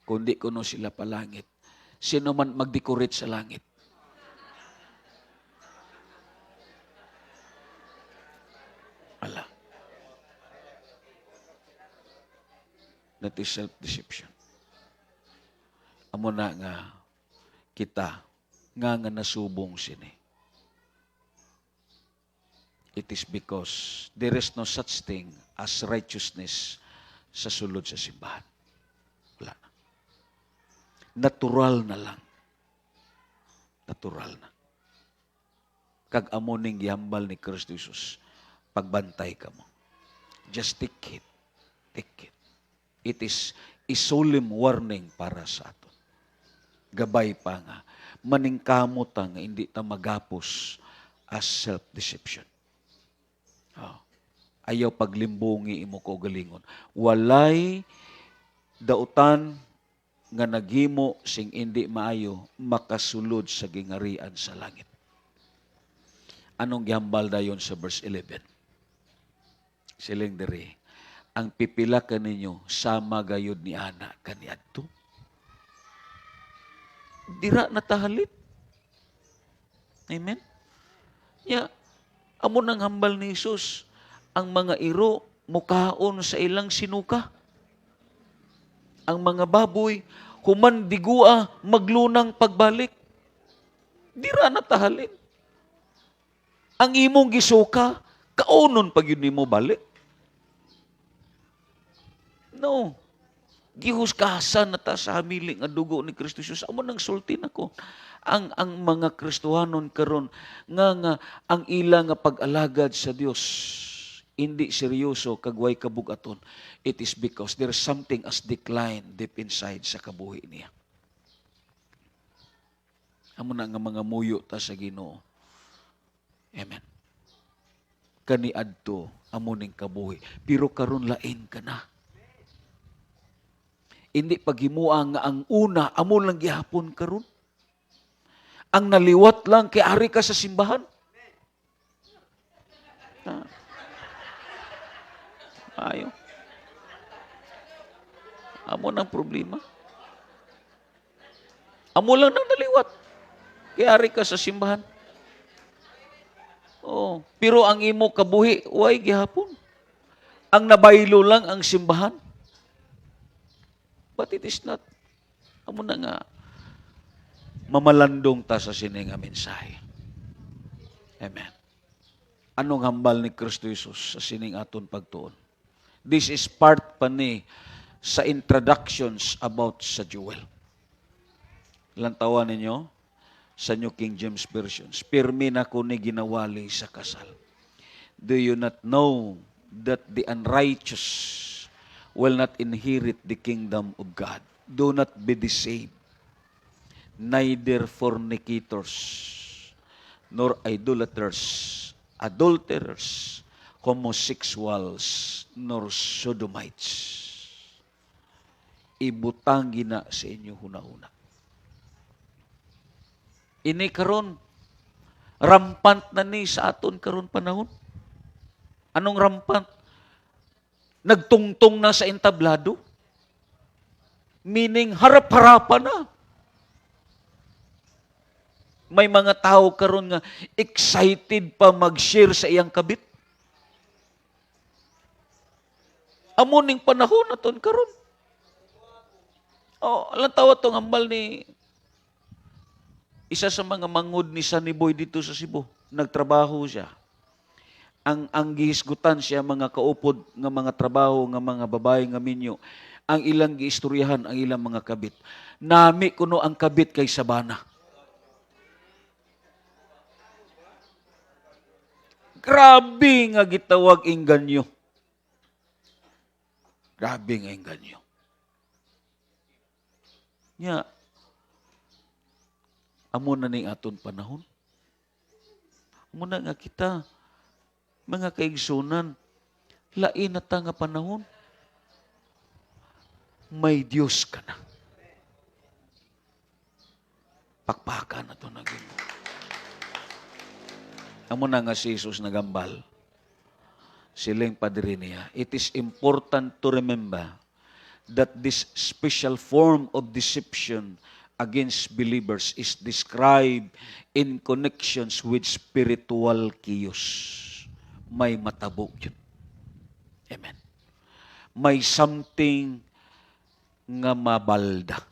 kundi kuno sila palangit, sino man mag-decorate sa langit? Ala. That is self-deception. Amo na nga kita, nga nasubong sini. It is because there is no such thing as righteousness sa sulod sa simbahan. Wala na. Natural na lang. Natural na. Kag amo ning gihambal ni Kristo Jesus, pagbantay ka mo. Just take it. Take it. It is is solemn warning para sa aton. Gabay pa nga, maningkamot nga hindi ta magapos as self-deception. Oh. Ayaw paglimbungi imo ko galingon. Walay dautan nga naghimo sing hindi maayo makasulod sa gingarian sa langit. Anong gihambal dayon sa verse 11? Siling diri, ang pipila kaninyo sama gayud ni ana kaniadto. Dira natahalit. Amen? Ya, amo nang hambal ni Jesus, ang mga iro mukaon sa ilang sinuka. Ang mga baboy human digua maglunang pagbalik. Dira natahalin. Ang imong gisuka kaunon pag yun nimo balik. No. Gihusgasan na ta sa hamili nga dugo ni Kristo Jesus. Amo nang sulti nako. Ang mga Kristohanon karon nga ang ila nga pag-alagad sa Dios hindi seryoso kagway kabugaton. It is because there's something as decline deep inside sa kabuhi niya. Amo na nga mga muyo ta sa Ginoo. Amen. Kaniadto amo ning kabuhi. Pero karon lain ka na. Hindi paghimua nga ang una, amo lang gihapon karon. Ang naliwat lang kay ari ka sa simbahan. Ayo. Amo nang problema. Amo lang nang naliwat. Kay ari ka sa simbahan. Oh, pero ang imo kabuhi, way gihapon. Ang nabaylo lang ang simbahan. But it is not. Amo na nga, mamalandong ta sa sini nga mensahe. Amen. Anong hambal ni Kristo Jesus sa sining aton pagtuon? This is part pa ni sa introductions about sa jewel. Lantawan ninyo sa New King James Version. Pirmi na ko ni ginawali sa kasal. Do you not know that the unrighteous will not inherit the kingdom of God? Do not be deceived. Neither fornicators, nor idolaters, adulterers, homosexuals, nor sodomites. Ibutang gina sa inyo hunahuna. Ini karon rampant na ni sa aton karon panahon. Anong rampant? Nagtungtong na sa entablado. Meaning, harap-harapan na. May mga tao karon nga excited pa mag-share sa iyang kabit. Amo ning panahon naton karon. Oh, alang tawat tong hambal ni isa sa mga mangud ni Sunny Boy dito sa Cebu. Nagtrabaho siya. Ang gihisgutan siya mga kaupod nga mga trabaho nga mga babae nga minyo, ang ilang giistoryahan ang ilang mga kabit. Nami kuno ang kabit kay Sabana. Grabe nga gitawag inganyo. Grabe nga inganyo. Nya, amo na ning aton panahon. Amo na nga kita mga kaigsunan, lain na ta nga panahon, may Diyos ka na. Pakpakan na ito naging mo. Amo na nga si Jesus nagambal. Siling padre niya. It is important to remember that this special form of deception against believers is described in connections with spiritual chaos. May matabog yun. Amen. May something nga mabalda.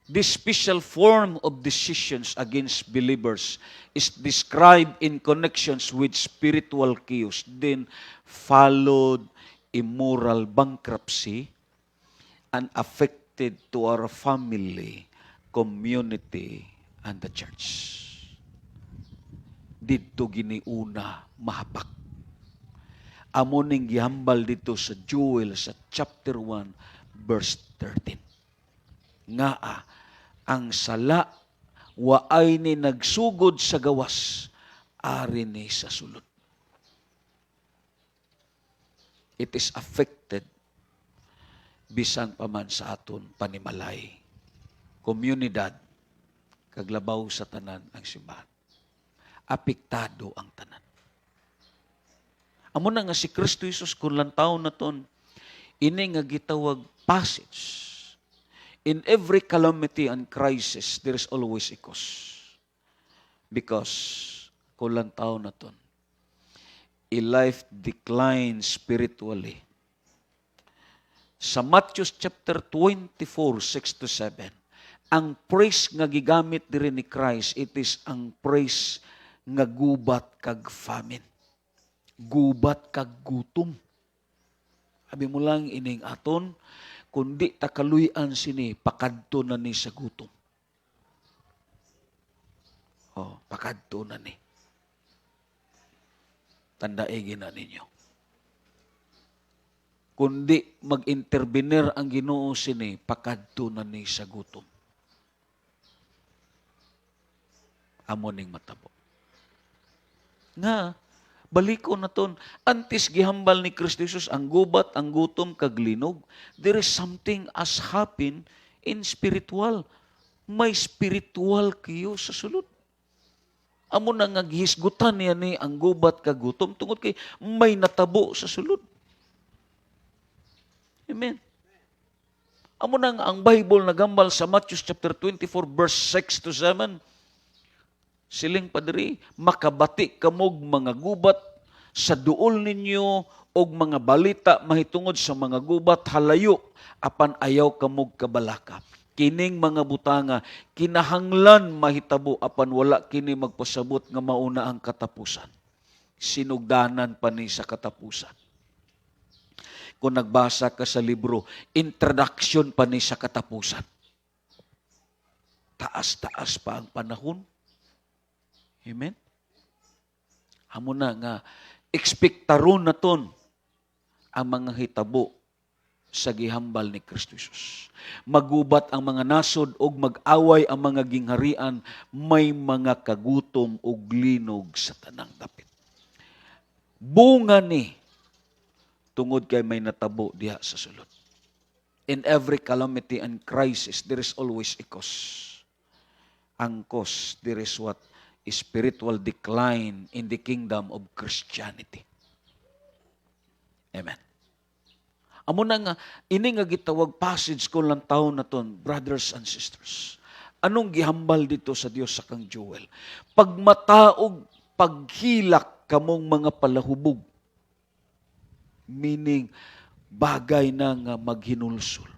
This special form of decisions against believers is described in connections with spiritual chaos, then followed immoral bankruptcy and affected to our family, community, and the church. Dito giniuna mahapak. Amo ning gihambal dito sa Joel sa chapter 1 verse 13. Ngaa ang sala waay ni nagsugod sa gawas ari ni sa sulod. It is affected bisan pa man sa aton panimalay, komunidad, kaglabaw sa tanan ang simbahan. Apektado ang tanan. Amo na nga si Kristo Jesus kung lantaw na ton, ini nga gitawag passage. In every calamity and crisis, there is always a cause. Because kung lantaw na ton, a life declines spiritually. Sa Matthew chapter 24, 6-7, ang praise nga gigamit diri ni Christ, it is ang praise nga gubat kag famine. Gubat kag gutom. Abi mo lang ining aton, kundi takaluyan sini, pakadto na ni sa gutom. Pakadto na ni. Tandaigin na ninyo. Kundi mag-intervenir ang Ginoo sini, pakadto na ni sa gutom. Amo ning matabo. Nga, baliko na ton, antes gihambal ni Kristo Jesus ang gubat, ang gutom, kag linog. There is something as happen in spiritual. May spiritual kayo sa sulod. Amo na nga gihisgutan niya ni ang gubat kag gutom tungod kay may natabo sa sulod. Amen. Amo na nga ang Bible nagambal sa Matthew chapter 24 verse 6-7. Siling padri, makabati kamog mga gubat sa duol ninyo og mga balita mahitungod sa mga gubat halayo apan ayaw kamog kabalaka. Kining mga butanga kinahanglan mahitabo apan wala kini magpasabot nga mauna ang katapusan. Sinugdanan pa ni sa katapusan. Kung nagbasa ka sa libro, introduction pa ni sa katapusan. Taas-taas pa ang panahon. Amen? Amo na nga, ekspektaron na ton ang mga hitabo sa gihambal ni Kristo Jesus. Magubat ang mga nasod og mag-away ang mga gingharian, may mga kagutom og linog sa tanang dapit. Bunga ni, tungod kay may natabo diha sa sulod. In every calamity and crisis, there is always a cause. Ang cause, there is what? Spiritual decline in the kingdom of Christianity. Amen. Amo na nga, ini nga gitawag passage ko lang taon na ton, brothers and sisters. Anong gihambal dito sa Dios sa kang Joel? Pagmataog, paghilak kamong mga palahubog. Meaning, bagay na nga maghinulsol.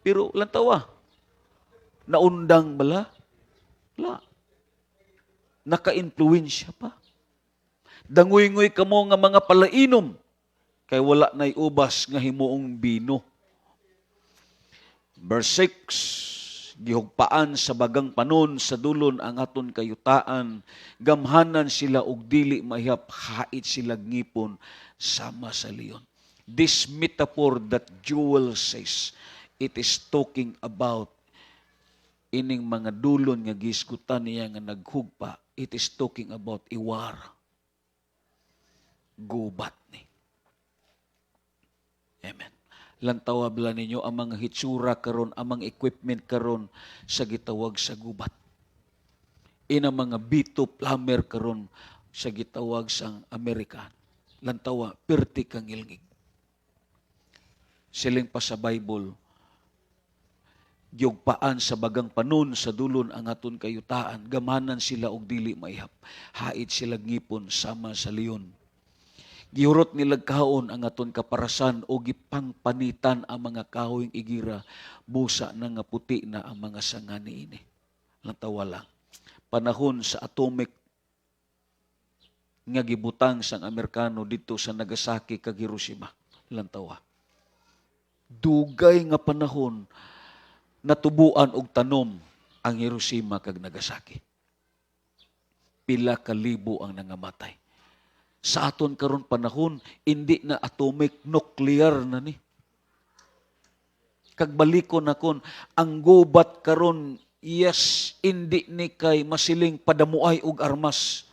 Pero lang tawa, naundang bala? Wala. Naka-influensya pa. Danguy-ngoy ka mo nga mga palainom, kay wala na'y ubas nga himuong bino. Verse 6, gihugpaan sa bagang panon sa dulon ang aton kayutaan, gamhanan sila og dili mahiyap, hait sila ngipon sama sa leon. This metaphor that Joel says, it is talking about ining mga dulon nga gisgutan niya nga naghugpa, it is talking about iwar. Gubat ni. Amen. Lantawa bala ninyo ang mga hitsura karon, ang mga equipment karon sa gitawag sa gubat. Ina mga bito plumber karon sa gitawag sang Amerikan. Lantawa, perti kang ilngig. Siling pa sa Bible, giyugpaan sa bagang panon sa dulon ang aton kayutaan, gamanan sila og dili maihap, hait sila ngipon sama sa leon. Gihurot nila kaon ang aton kaparasan o gipangpanitan ang mga kahoyng igira, busa na nga puti na ang mga sanga niini. Lantawa lang, panahon sa atomic nga gibutang sang Amerikano dito sa Nagasaki kag Hiroshima. Lantawa, dugay nga panahon natubuan og tanom ang Hiroshima kag Nagasaki. Pila ka libo ang nangamatay. Sa aton karon panahon, hindi na atomic, nuclear na ni. Kag balikon nakon, ang gubat karon, yes, hindi ni kay masiling padamuay og armas.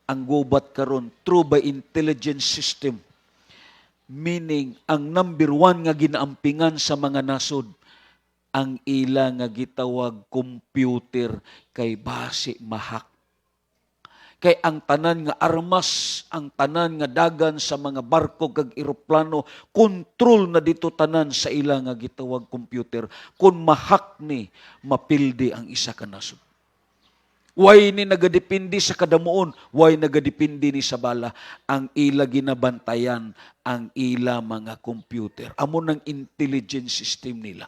Ang gubat karon through by intelligence system. Meaning, ang number one nga ginaampingan sa mga nasod, ang ila nga gitawag computer kay base mahak. Kay ang tanan nga armas, ang tanan nga dagan sa mga barko kag eroplano, kontrol na dito tanan sa ila nga gitawag computer. Kung mahak ni, mapildi ang isa ka nasod. Way ni nagadepindi sa kadamuon, way nagadepindi ni sa bala. Ang ila ginabantayan, ang ila mga computer. Amo ng intelligence system nila.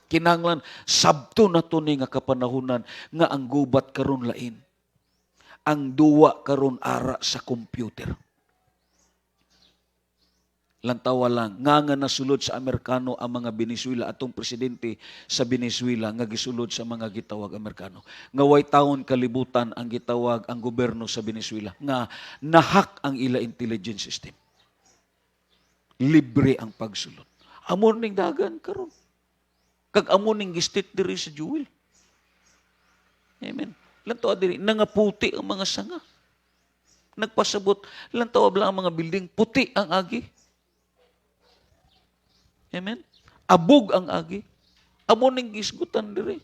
Kinanglan, sabto na to ni nga kapanahunan nga ang gubat karon lain. Ang duwa karon ara sa computer. Lantawa lang, nga nasulod sa Amerikano ang mga Venezuela, atong presidente sa Venezuela nga gisulod sa mga gitawag Amerikano. Nga way taon kalibutan ang gitawag ang gobyerno sa Venezuela. Nga nahak ang ila intelligence system. Libre ang pagsulod. Amon ning dagan karon. Kag amon ning gistit diri sa Jewel. Amen. Lantawa diri, nangaputi ang mga sanga. Nagpasabot, lantawa bala ang mga building, puti ang agi. Amen? Abog ang agi. Amo ning gisgutan diri.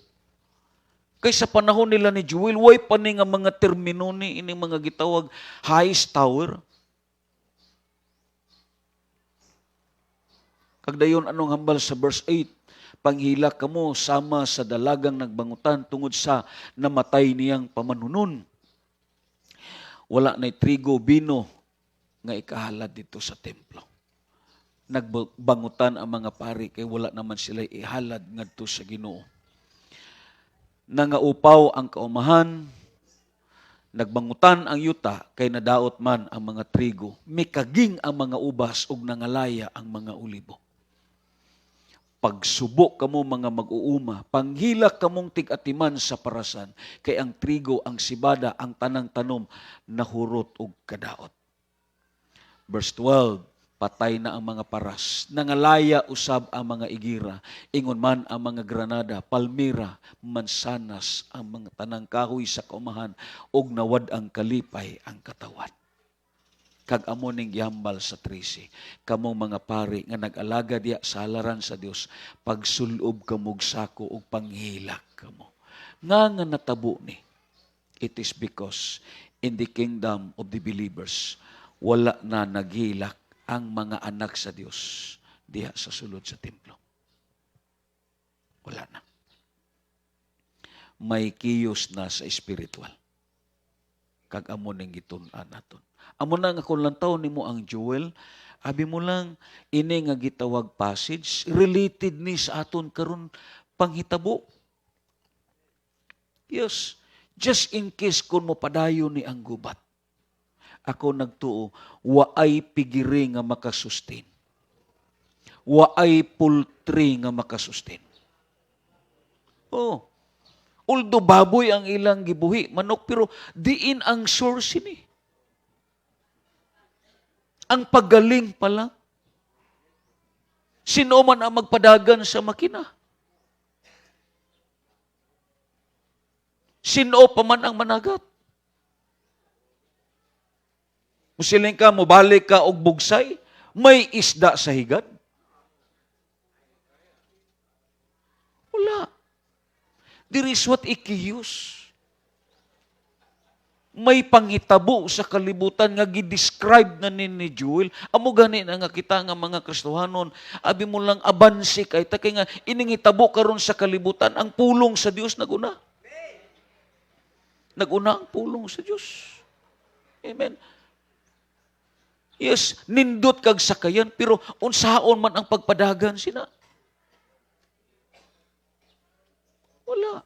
Kay sa panahon nila ni Joel, way pa ni nga mga termino ni ining mga gitawag highest tower. Kagdayon anong hambal sa verse 8, panghila kamo sama sa dalagang nagbangutan tungod sa namatay niyang pamanunon. Wala na'y trigo, bino nga ikahalad dito sa templo. Nagbangutan ang mga pari kay wala naman sila ihalad ngadto sa Ginoo. Nangaupaw ang kaumahan, nagbangutan ang yuta kay nadaot man ang mga trigo, mikaging ang mga ubas ug nangalaya ang mga ulibo. Pagsubok kamo mga mag-uuma, panghila kamong tig-atiman sa parasan, kay ang trigo, ang sibada, ang tanang tanom, nahurot og kadaot. Verse 12, patay na ang mga paras, nangalaya usab ang mga igira, ingon man ang mga granada, palmira, mansanas, ang mga tanang kahoy sa kaumahan, og nawad ang kalipay ang katawan. Kag amo ning gihambal sa 13, kamong mga pari nga nag-alaga diya sa halaran sa Dios, pagsulob kamog sako ug panghilak kamo. Nga natabo ni, it is because in the kingdom of the believers, wala na naghilak ang mga anak sa Dios diha sa sulod sa templo. Wala na. May kiyos na sa spiritual. Kag amo ning gitun-an naton. Amo na nga kung lantaw nimo ang Joel, abi mo lang ini nga gitawag passage related ni sa aton karon panghitabo. Yes, just in case kung mopadayon ni ang gubat. Ako nagtuo, waay pigiri nga makasustain. Waay poultry nga makasustain. Oh. Although baboy ang ilang gibuhi, manok, pero diin ang source ini. Ang paggaling pala. Sino man ang magpadagan sa makina? Sino pa man ang managat? Musiling ka, mubalik ka og bugsay, may isda sa higad? Wala. There is what ikiyus. May panghitabo sa kalibutan nga gi-describe na ni Joel. Amo gani na nga kita nga mga Kristohanon, abi mo lang abansi kay ta kay nga ining hitabo karon sa kalibutan, ang pulong sa Dios naguna. Naguna ang pulong sa Dios. Amen. Yes, nindot kag sakayan, pero unsaon man ang pagpadagan sina? Wala.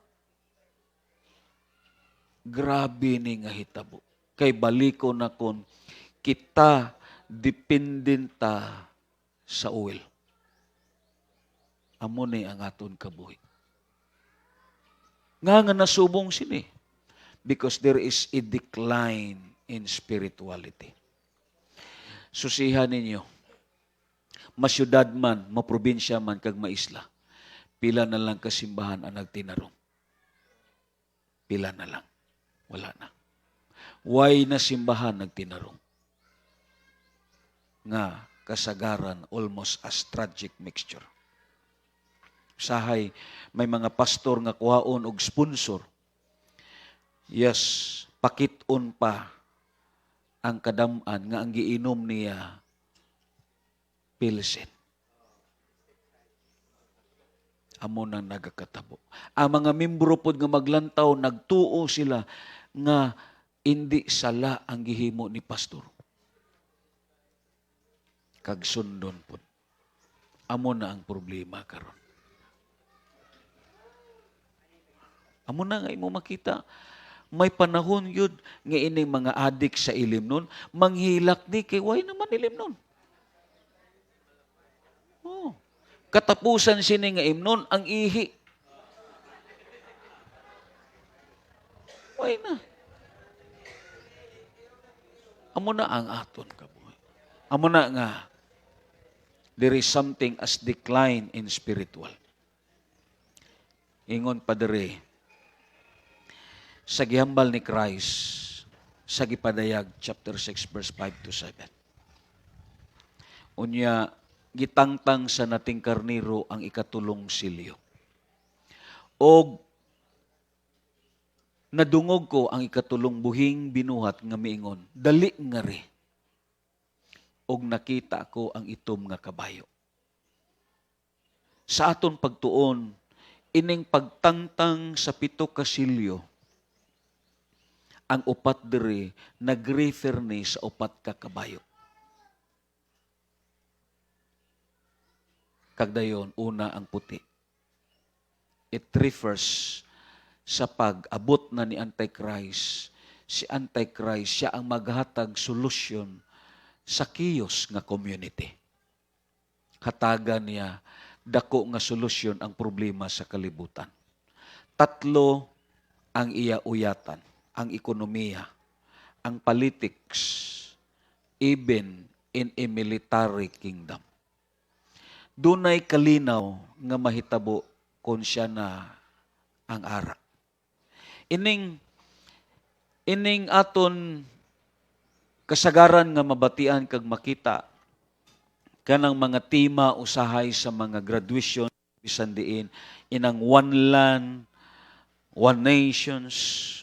Grabe ni nga hitabo. Kay baliko na kon kita dependenta sa oil. Amo ni ang aton kabuhi. Nga nasubong sini. Because there is a decline in spirituality. Susihan ninyo, masyudad man, maprobinsya man, kag maisla, pila na lang kasimbahan ang nagtinarong. Pila na lang. Wala na. Why na simbahan nagtinarong? Nga kasagaran almost as tragic mixture. Sahay, may mga pastor nga kuhaon og sponsor. Yes, pakit-on pa ang kadam-an nga ang giinom niya pilsen. Amo nang nagakatabo. Ang mga membro pod nga maglantaw, nagtuo sila nga hindi sala ang gihimo ni pastor. Kag sundon pod. Amo na ang problema karon. Amo na nga imo makita, may panahon yun nga ining mga adik sa ilim nun, manghilak ni kay way naman ilim nun. Oh. Katapusan sini nga imnon ang ihi. Way na. Amo na ang aton kabuhi. Amo na nga there is something as decline in spiritual. Ingon pa diri sa gihambal ni Christ sa gipadayag chapter 6 verse 5 to 7. Unya gitangtang sa nating karniro ang ikatulong silyo. Og nadungog ko ang ikatulong buhing binuhat nga miingon, dali nga ri. Og nakita ko ang itom nga kabayo. Sa aton pagtuon, ining pagtangtang sa pito ka silyo, ang upat diri nag-refer ni sa upat ka kabayo. Kagdayon, una ang puti. It refers sa pag-abot na ni Antichrist. Si Antichrist, siya ang maghatag solusyon sa kiyos nga community. Hatagan niya, dako nga solusyon ang problema sa kalibutan. Tatlo ang iya uyatan, ang ekonomiya, ang politics, even in a military kingdom. Dunay kalinaw nga mahitabo kung siya na ang ara. Ining aton kasagaran nga mabatian kag makita kanang mga tema usahay sa mga graduation bisan diin inang one land, one nations,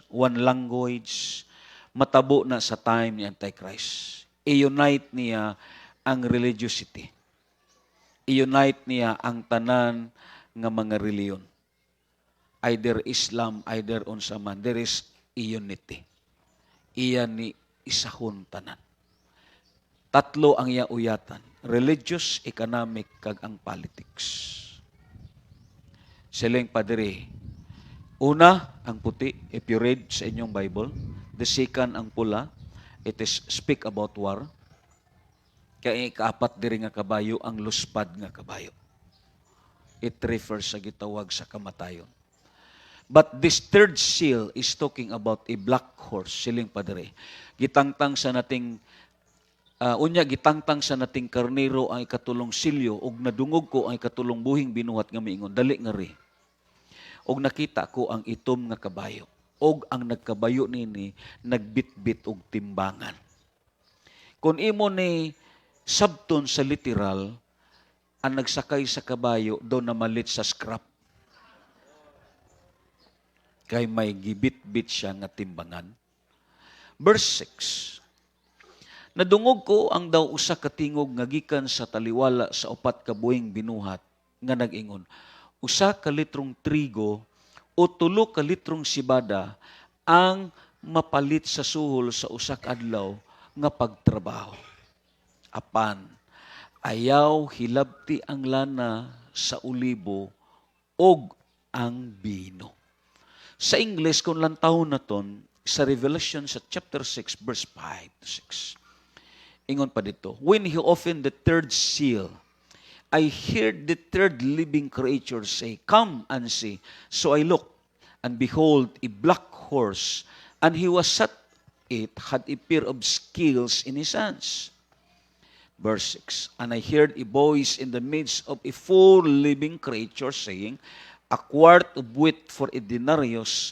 one language, matabo na sa time ni Antichrist. I-unite niya ang religiosity. I-unite niya ang tanan nga mga reliyon. Either Islam, either unsa man, there is unity. Iyan ni isahon tanan. Tatlo ang iya uyatan. Religious, economic, kag ang politics. Siling padiri. Una, ang puti, if you read sa inyong Bible. The second, ang pula. It is speak about war. Kaya ikaapat diri nga kabayo, ang luspad nga kabayo. It refers sa gitawag sa kamatayon. But this third seal is talking about a black horse, siling padre. Gitangtang sa nating gitangtang sa nating karnero ang ikatulong silyo ug nadungog ko ang ikatulong buhing binuhat nga miingon, dali nga ri. Og nakita ko ang itom nga kabayo. Og ang nagkabayo nini nagbitbit og timbangan. Kung imo ni sabton sa literal, ang nagsakay sa kabayo daw namalit sa scrap. Kay may gibit-bit siya nga timbangan. Verse 6. Nadungog ko ang daw usa ka tingog nga gikan sa taliwala sa upat ka buhing binuhat nga nag-ingon, usa ka litrong trigo o 3 ka litrong sibada ang mapalit sa suhol sa usa ka adlaw nga pagtrabaho. Apan ayaw hilabti ang lana sa ulibo og ang bino. Sa English, kung lantahon na ton, sa Revelation sa chapter 6, verse 5 to 6. Ingon pa dito, when he opened the third seal, I heard the third living creature say, come and see. So I looked, and behold, a black horse, and he was sat it, had a pair of scales in his hands. Verse 6, And I heard a voice in the midst of a four living creatures saying, A quart of wheat for a denarius,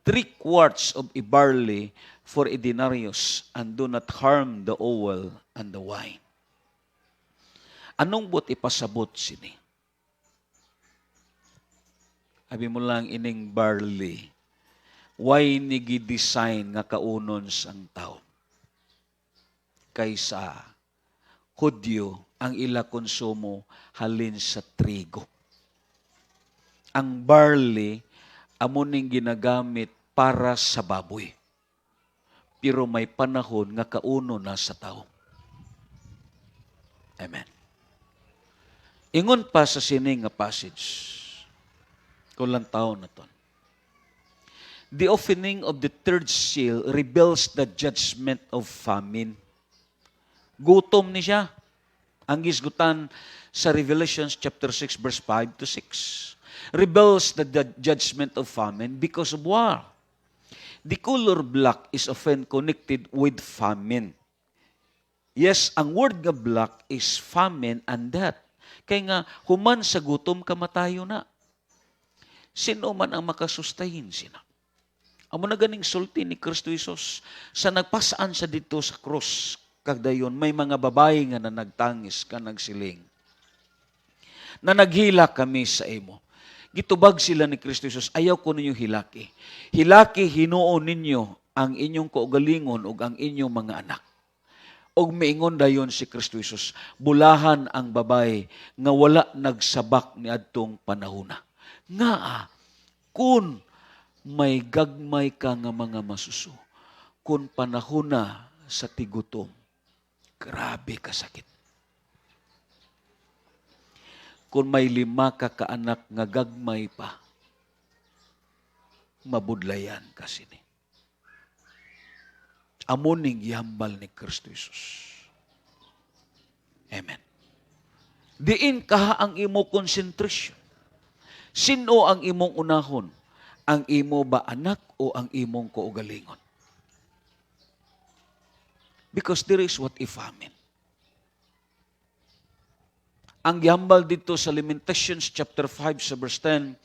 3 quarts of a barley for a denarius, and do not harm the oil and the wine. Anong but ipasabot sini? Abi mo lang ining barley. Why ni gi-design nga kaunon sang tao? Kaysa Hudyo ang ila konsumo halin sa trigo. Ang barley amo ning ginagamit para sa baboy. Pero may panahon nga kauno na sa tao. Amen. Ingon pa sa sining nga passage. Kulang taon na ton. The opening of the third seal reveals the judgment of famine. Gutom ni siya. Ang gisgutan sa Revelations chapter 6 verse 5 to 6. Reveals the judgment of famine because of war. The color black is often connected with famine. Yes, ang word nga black is famine and death. Kaya nga, human sa gutom, kamatayo na. Sino man ang makasustahin sina? Amo na ganing sulti ni Kristo Jesus sa nagpasaan sa dito sa krus. Kagdayon, may mga babae nga na nagtangis ka nagsiling. Na naghila kami sa imo. Gitubag sila ni Kristo Jesus, ayaw ko ninyo hilaki. Hilaki hinuon ninyo ang inyong kaugalingon ug ang inyong mga anak. Og miingon dayon si Kristo Jesus, bulahan ang babae nga wala nagsabak ni adtong panahona. Nga kun may gagmay ka nga mga masuso, kun panahona sa tigutom, grabe kasakit. Kung may 5 ka kaanak nga gagmay pa, mabudlayan kasi ni. Amon ning gihambal ni Kristo Jesus. Amen. Diin kaha ang imo concentration. Sino ang imong unahon? Ang imo ba anak o ang imong kaugalingon? Because there is what if famine. Ang gihambal dito sa Lamentations chapter 5 sa verse 10,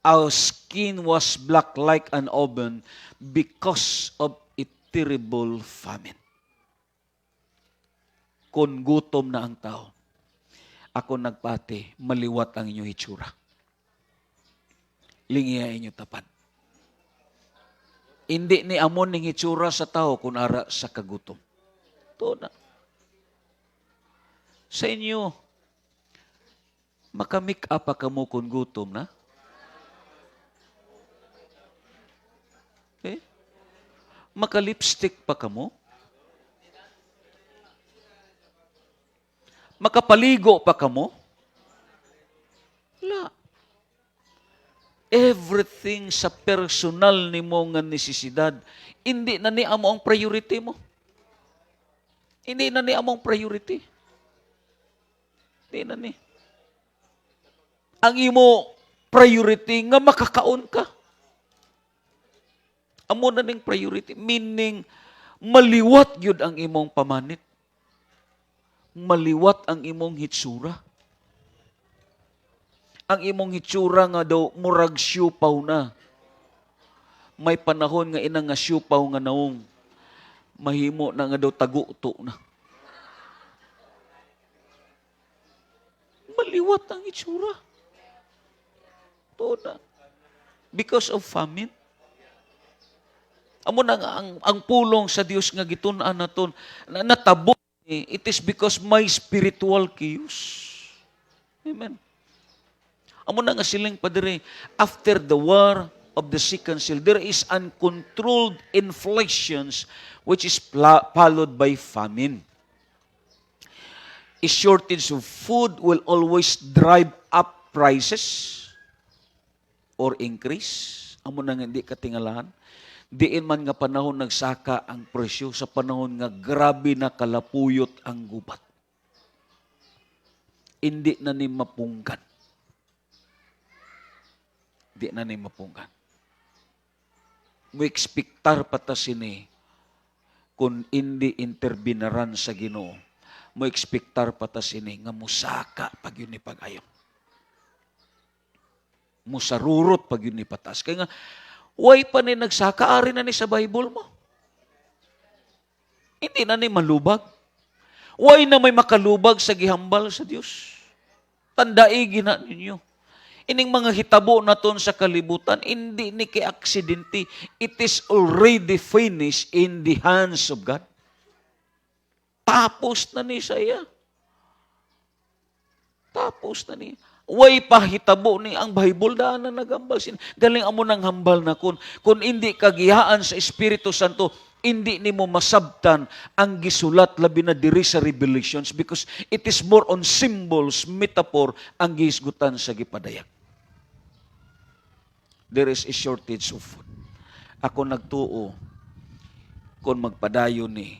Our skin was black like an oven because of a terrible famine. Kung gutom na ang tao, ako nagpati, maliwat ang inyong hitsura. Lingiya inyo tapad. Hindi ni amon ning hitsura sa tao kung ara sa kagutom. To na. Sa inyo, makamik apa ka mo kung gutom na? Okay? Makalipstick pa ka mo? Makapaligo pa ka mo? Wala. Everything sa personal ni mo nga necesidad, hindi na ni amo ang priority mo. Hindi na ni amo ang priority. Hindi na ni. Ang imo priority nga makakaon ka. Amo na ning priority. Meaning, maliwat yun ang imong pamanit. Maliwat ang imong hitsura. Ang imong hitsura nga daw murag syupaw na. May panahon nga inang nga syupaw nga naong mahimo na nga daw taguto na. Maliwat ang hitsura. Na. Because of famine. Amo na nga ang pulong sa Dios nga gitun-an naton natabo ni, it is because my spiritual chaos. Amen. Amo na nga siling padre, after the war of the second seal, there is uncontrolled inflations which is followed by famine. A shortage of food will always drive up prices or increase. Amo na nga hindi katingalahan. Diin man nga panahon nagsaka ang presyo sa panahon nga grabe na kalapuyot ang gubat. Hindi na ni mapunggan. Hindi na ni mapunggan. Mo ekspektar pata sini kung hindi interbinaran sa Ginoo. mo ekspektar pa ta sini nga musaka pag yun ni pag-ayong. Musarurot pag yun ni patas. Kaya nga, way pa ni nagsaka, ari na ni sa Bible mo. Hindi na ni malubag. Way na may makalubag sa gihambal sa Dios. Tandai gina ninyo. Ining mga hitabo naton sa kalibutan, hindi ni kay aksidente. It is already finished in the hands of God. Tapos na ni saya. Tapos na ni. Way pa hitabo ni ang Bible daan na nagambal. Galing amo nang hambal na kun. Kung hindi kagihaan sa Espiritu Santo, hindi ni mo masabtan ang gisulat labi na diri sa Revelations because it is more on symbols, metaphor, ang gihisgutan sa gipadayag. There is a shortage of food. Ako nagtuo, kung magpadayon ni,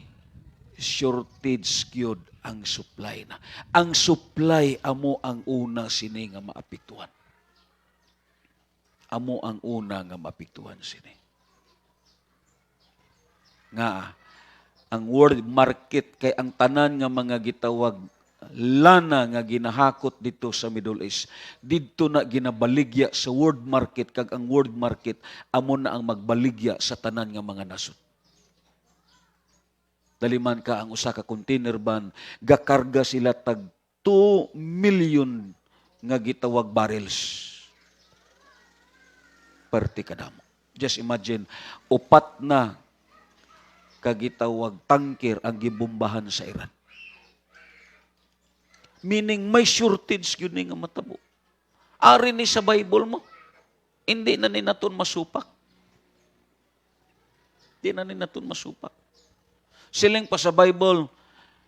shortage gyud ang supply na. Ang supply, amo ang una sini nga maapektuhan. Amo ang una nga maapektuhan sini. Nga, ang world market, kay ang tanan nga mga gitawag lana nga ginahakot dito sa Middle East, dito na ginabaligya sa world market, kag ang world market, amo na ang magbaligya sa tanan nga mga nasod. Daliman ka ang usa ka container van, gakarga sila tag 2 million nga gitawag barrels per tikadamo. Just imagine, upat na kagitawag tanker ang gibombahan sa Iran. Meaning may shortage yun nga matabo. Ari ni sa Bible mo, hindi na ni naton masupak. Hindi na ni naton masupak. Siling pa sa Bible,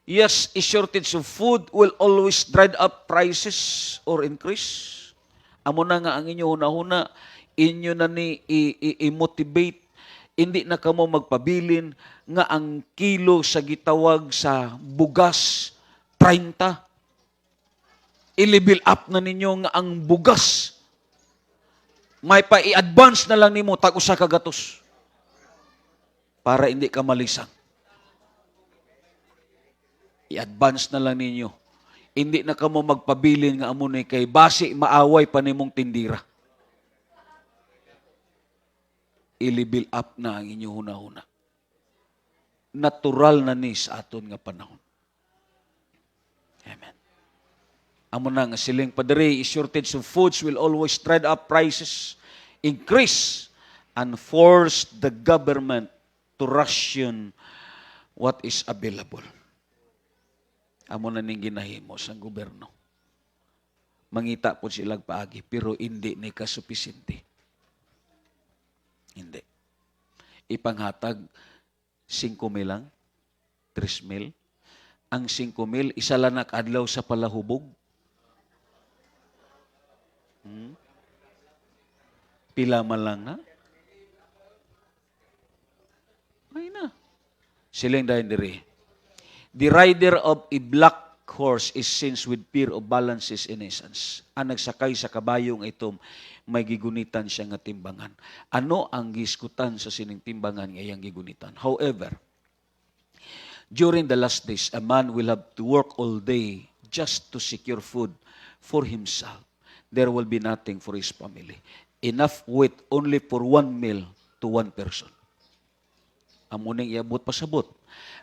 yes, a shortage of food will always drive up prices or increase. Amo na nga ang inyo huna-huna, inyo na ni i-motivate, hindi na kamo magpabilin nga ang kilo sa gitawag sa bugas 30. I-level up na ninyo nga ang bugas. May pa i-advance na lang nimo tag usa ka gatos. Para hindi ka malisang. I-advance na lang ninyo. Hindi na kamo magpabilin nga amo ni kay basi maaway pa nimong tindira. I-level up na ang inyo huna-huna. Natural na ni sa aton nga panahon. Amen. Amo na nga siling padre, shortage of foods will always drive up prices, increase, and force the government to ration what is available. Amo na ning ginahimo sa gobyerno. Mangita po sila paagi, pero hindi ni kasupisente. Hindi. Ipanghatag 5,000 lang, 3,000. Ang 5,000, isa lang nakadlaw sa palahubog. Pila man lang na? Ay na. Siling dahil diri. The rider of a black horse is sins with fear of balances in essence. Ang nagsakay sa kabayong itom, may gigunitan siya nga timbangan. Ano ang giskutan sa sining timbangan nga iyang gigunitan? However, during the last days, a man will have to work all day just to secure food for himself. There will be nothing for his family. Enough wheat only for 1 meal to 1 person. Amuning iabot pasabot.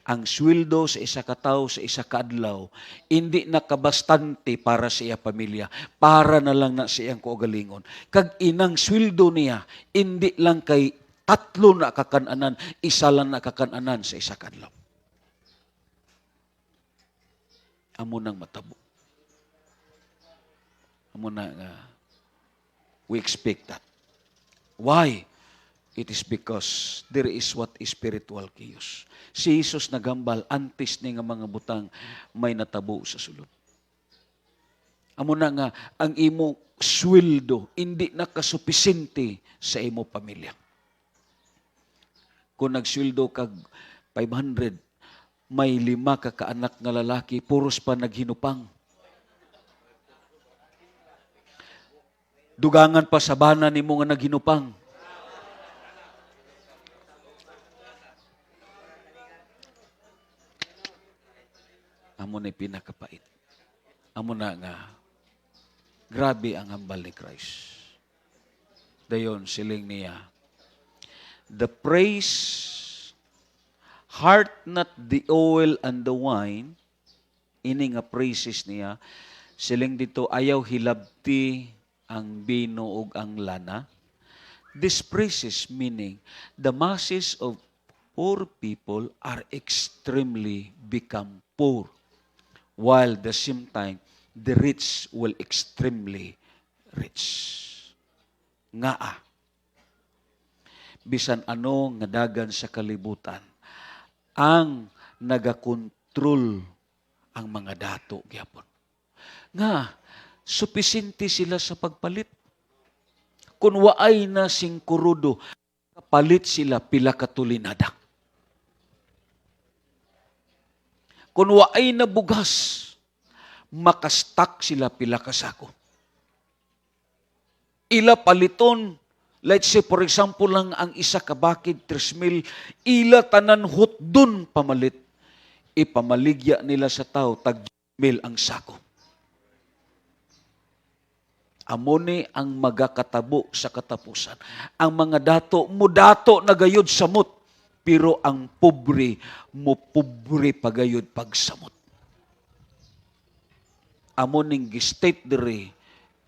Ang sweldo sa isa ka tawo sa isa ka adlaw, hindi nakabastante para sa iya pamilya, para na lang na sa iyang kaugalingon. Kag inang sweldo niya, hindi lang kay 3 na kakananan, isa lang na kakananan sa isa ka adlaw. Amo nang matabo. Amo na nga, we expect that. Why? It is because there is what is spiritual chaos. Si Jesus nagambal, antes ni nga mga butang may natabo sa sulod. Amo na nga, ang imo sweldo, hindi nakasupisente sa imo pamilya. Kung nagsweldo kag 500, may 5 ka kaanak nga lalaki, puros pa naghinupang. Dugangan pa sa bana ni mo nga naghinupang. amo ni pinakapait. Amo na nga, grabe ang hambal ni Christ. Dayon, siling niya, the praise, heart not the oil and the wine, ini nga praises niya, siling dito, ayaw hilabti ang bino ug ang lana. This praises meaning, the masses of poor people are extremely become poor, while the same time, the rich will extremely rich. Ngaa, bisan ano nga dagan sa kalibutan, ang nagakontrol ang mga dato gyapon. Nga, supisente sila sa pagpalit. Kung waay na singkurudo, kapalit sila pila katulinada. Kung waay na bugas, makastak sila pila kasako. Ila paliton, let's say for example lang ang isa ka bakid 3,000, ila tanan hutdon pamalit. Ipamaligya nila sa tao, tag 1,000 ang sako. Amone ang magakatabo sa katapusan. Ang mga dato, mudato na gayud samot, pero ang pobre, mupobre pagayod pagsamot. Amoning gistate diri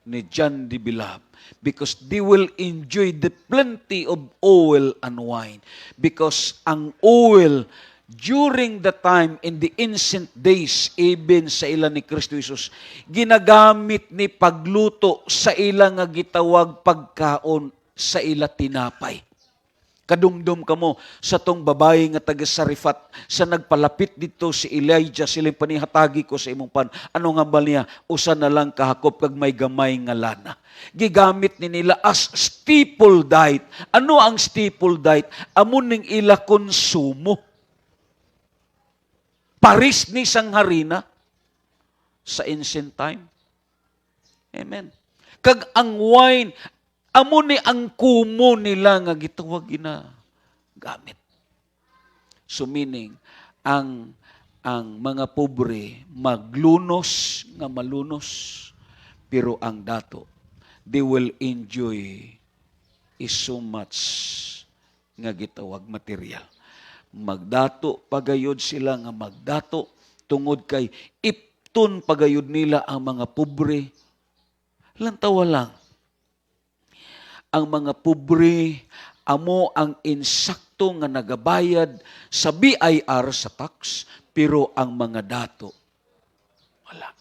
ni John de Bilab, because they will enjoy the plenty of oil and wine. Because ang oil, during the time in the ancient days, even sa ilan ni Kristo Jesus, ginagamit ni pagluto sa ilang nga gitawag pagkaon sa ila tinapay. Kadumdum kamo sa tong babae nga taga Sarifat sa nagpalapit dito si Elijah, silang panihatagi ko sa imong pan. Ano nga ba niya? Usa na lang kahakop kag may gamay nga lana. Gigamit ni nila as staple diet. Ano ang staple diet? Amon ning ila konsumo. Paris ni sang harina sa ancient time. Amen. Kag ang wine, amo ni ang kumo nila nga gitawag ina gamit. So meaning, ang mga pobre maglunos nga malunos, pero ang dato, they will enjoy is so much nga gitawag material. Magdato pagayod sila nga magdato tungod kay ipton pagayod nila ang mga pobre. Lantawa lang. Ang mga pobre amo ang insakto nga nagabayad sa BIR sa tax, pero ang mga dato wala.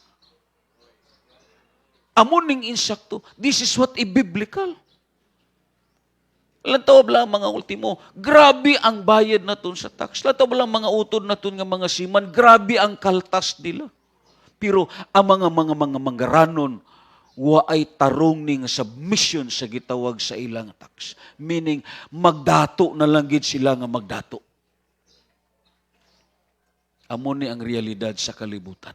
Amo ning insakto. This is what i-biblical. Lantaw lang mga ultimo, grabe ang bayad naton sa tax. Lantaw lang mga utod naton nga mga siman, grabe ang kaltas nila. Pero ang mga manggaranon, wa ay tarong ning submission sa gitawag sa ilang tax. Meaning, magdato na lang gid sila nga magdato. Amo ni ang realidad sa kalibutan.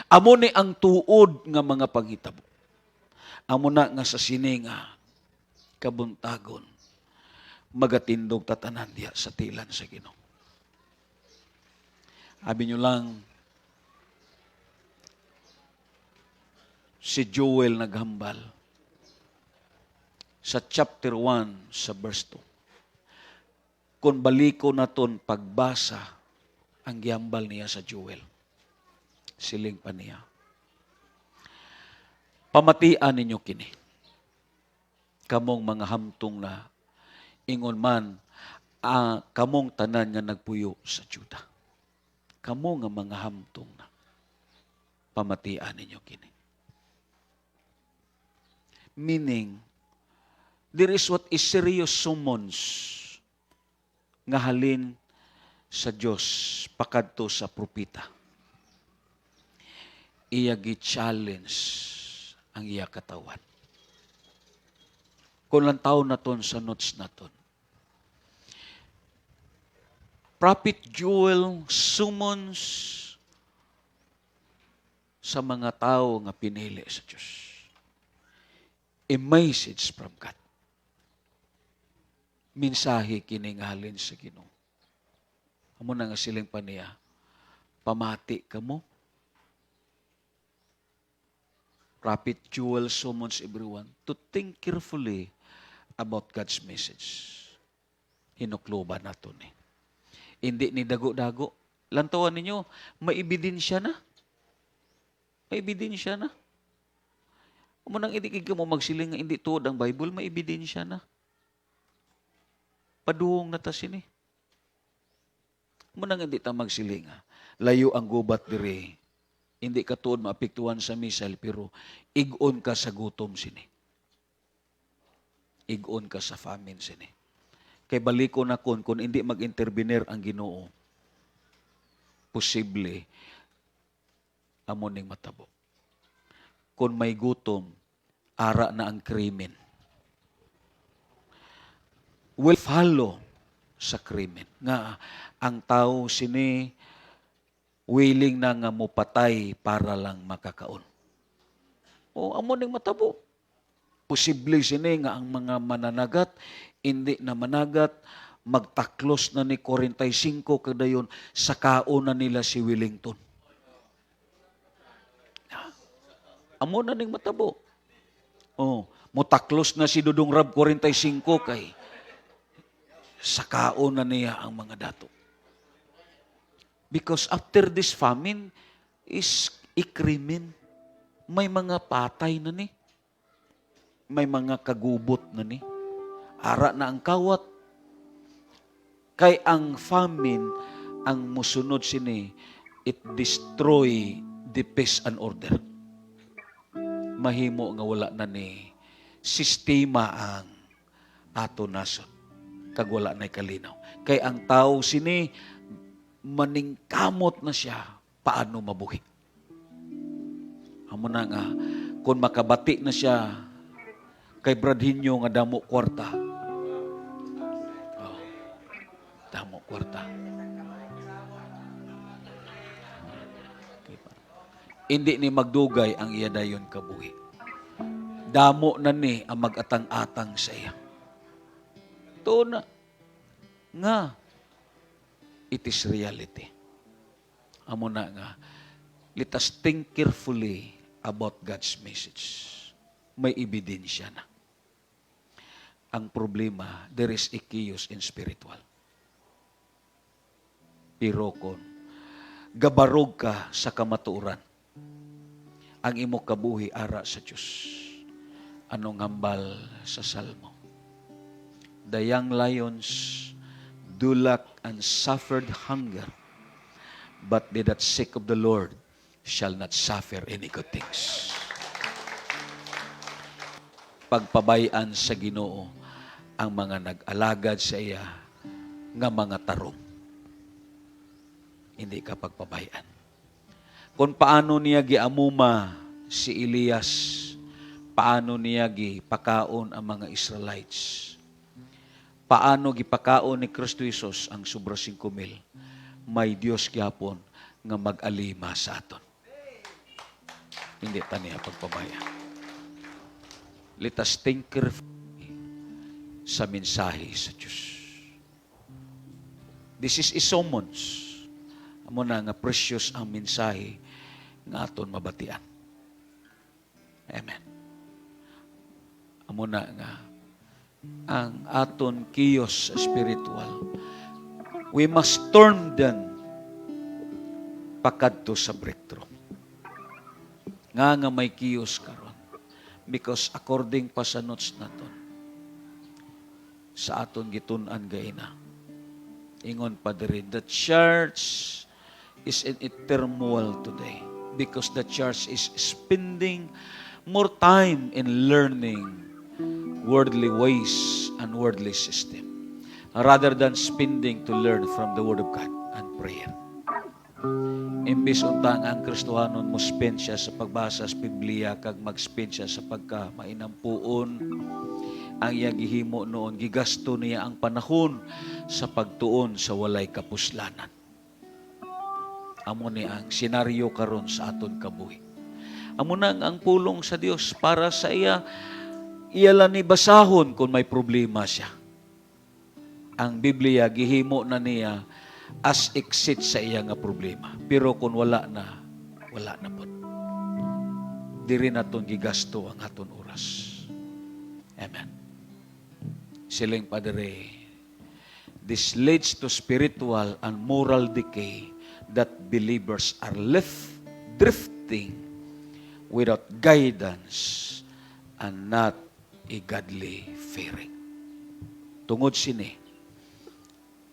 Amo ni ang tuod nga mga panghitabo. Amo na nga sa sini nga kabuntagon, magatindog tatanan diya sa tilan sa Ginoo. Abi nyo lang, si Joel naghambal sa chapter 1 sa verse 2. Kung baliko naton pagbasa ang gihambal niya sa Joel, siling pa niya, pamatian ninyo kini, kamong mga hamtong na ingon man, kamong tanan nga nagpuyo sa Juda. Kamo nga mga hamtong na. Pamatian ninyo kini. Meaning, there is what is serious summons nga halin sa Diyos pakadto sa propeta. Iya gi-challenge ang iya katawan. Kung lang tao naton sa notes naton. Prophet Joel summons sa mga tao nga pinili sa Diyos. A message from God. Mensahe kini nga halin sa Ginoo. Amo na nga siling pa niya, pamati kamo Prophet Joel summons everyone to think carefully about God's message. Hinukloban nato ni. Hindi ni dago-dago. Lantawan ninyo, may ebidensya na. May ebidensya na. Umunang hindi ka mo magsiling nga hindi tuod ang Bible, may ebidensya na. Paduong na ta sini. Umunang hindi ta magsiling nga. Layo ang gubat dire. Hindi ka tuod maapektuhan sa misal, pero igon ka sa gutom sini. Igon ka sa famine sini. Kay baliko na kung hindi mag-intervenir ang Ginoo, posible amo ning matabo. Kung may gutom, ara na ang krimen. Will follow sa krimen. Nga ang tao sini willing na nga mupatay para lang makakaon. O amo ning matabo. Posible sini nga ang mga mananagat hindi na managat, magtaklos na ni 45 kadayon sa kaon na nila si Wellington. Amo na ning matabo. Oh, mutaklos na si Dudong Rab 45 kay sa kaon na niya ang mga dato. Because after this famine is ikrimen. May mga patay na ni. May mga kagubot na ni. Ara na ang kawat. Kay ang famine, ang musunod sini, it destroy the peace and order. Mahimo nga wala na ni sistema ang ato nasod. Kag wala na kalinaw. Kay ang tao sini, maningkamot na siya paano mabuhi. Amo na nga, kung makabati na siya kay Bradhinyo nga damo kwarta. Oh, damo kwarta. Hindi ni magdugay ang iya dayon kabuhi. Damo na ni ang mag-atang-atang sa iya. Ito na nga it is reality. Amo na nga, let us think carefully about God's message. May ebidensya na. Ang problema, there is a chaos in spiritual. Pero kung gabarog ka sa kamatuoran, ang imo kabuhi ara sa Diyos. Anong hambal sa Salmo? The young lions do lack and suffered hunger, but they that seek of the Lord shall not suffer any good things. Pagpabayan sa Ginoo ang mga nag-alagad sa iya nga mga tarong. Hindi ka pagpabayan. Kung paano niya giamuma si Elias, paano niya gipakaon ang mga Israelites, paano gipakaon ni Kristo Jesus ang sobra 5,000, may Dios gyapon nga mag-alima sa aton. Hindi ta niya pagpabayan. Let us think carefully sa mensahe sa Diyos. This is a summons. Amo na nga precious ang mensahe nga aton mabatian. Amen. Amo na nga ang aton kiyos spiritual. We must turn them pakadto sa breakthrough. Nga may kiyos karon. Because according pa sa notes naton, sa aton gitun-an gaina, ingon pa diri, the church is in a turmoil today because the church is spending more time in learning worldly ways and worldly system rather than spending to learn from the Word of God and prayer. Imbis untang ang Kristohanon mo spend siya sa pagbasa sa Biblia kag mag-spend siya sa pagka mainampuon, ang iya gihimo noon, gigasto niya ang panahon sa pagtuon sa walay kapuslanan. Amo ni ang senaryo karon sa aton kabuhi. Amo na ang pulong sa Dios para sa iya lang ni basahon kung may problema siya. Ang Biblia gihimo na niya as exit sa iya nga problema. Pero kung wala na po. diri naton gigasto ang aton oras. Amen. Siling Padre, this leads to spiritual and moral decay that believers are left drifting without guidance and not a godly fearing. Tungod sini,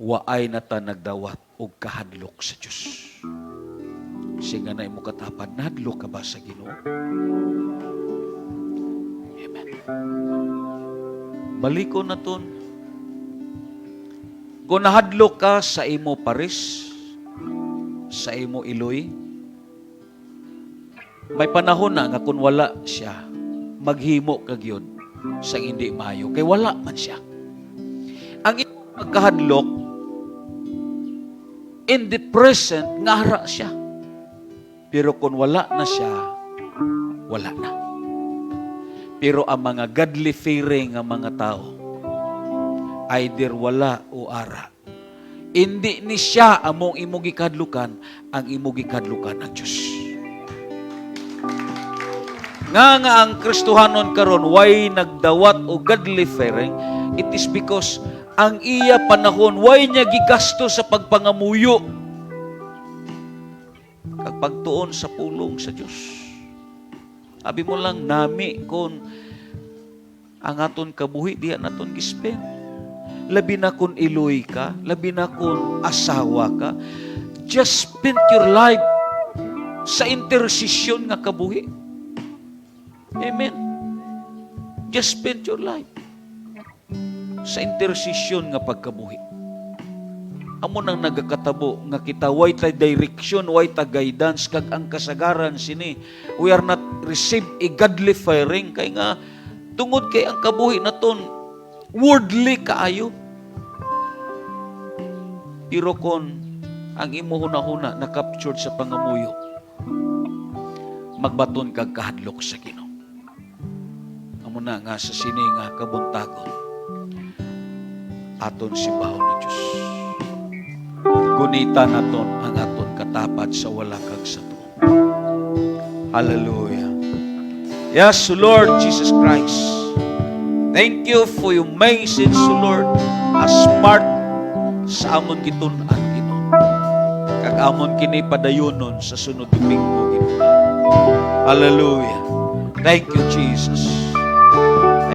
waay na ta nagdawat og kahadlok sa Dios. Singa na imo katapad, nahadlok ka ba sa Ginoo? Amen. Baliko na ton. Kung nahadlok ka sa imo paris, sa imo iloy, may panahon na nga kung wala siya, maghimo ka gyud sa hindi maayo. Kay wala man siya. Ang imo pagkahadlok, in the present, ngara siya. Pero kung wala na siya, wala na. Pero ang mga godly fearing ng mga tao, either wala o ara. Hindi ni siya among imong gikadlukan, ang imong gikadlukan ang Diyos. Nga ang Kristohanon karon way nagdawat o godly fearing, it is because ang iya panahon way niya gigasto sa pagpangamuyo kag pagtuon sa pulong sa Diyos. Abi mo lang nami kung ang aton kabuhi diya naton gispend. Labi na kung iloy ka, labi na kung asawa ka, just spend your life sa intercession nga kabuhi. Amen. Just spend your life sa intercession nga pagkabuhi. Amo nang nagakatabo nga kita way ta direction, way ta guidance, kag ang kasagaran sini we are not receive a godly fearing kay nga tungod kay ang kabuhi naton worldly kaayo. Pero kon ang imo hunahuna na captured sa pangamuyo, magbaton kag kahadlok sa Ginoo. Amo na nga sa sini nga kabuntagon aton simbahon ng Diyos. Gunita naton ang aton katapad sa wala kag sa tuo. Hallelujah. Yes, Lord Jesus Christ. Thank you for your message, Lord, as smart sa amon kitun-an, Ginoo. Kag amon kini padayonon sa sunod Domingo, Ginoo. Hallelujah. Thank you, Jesus.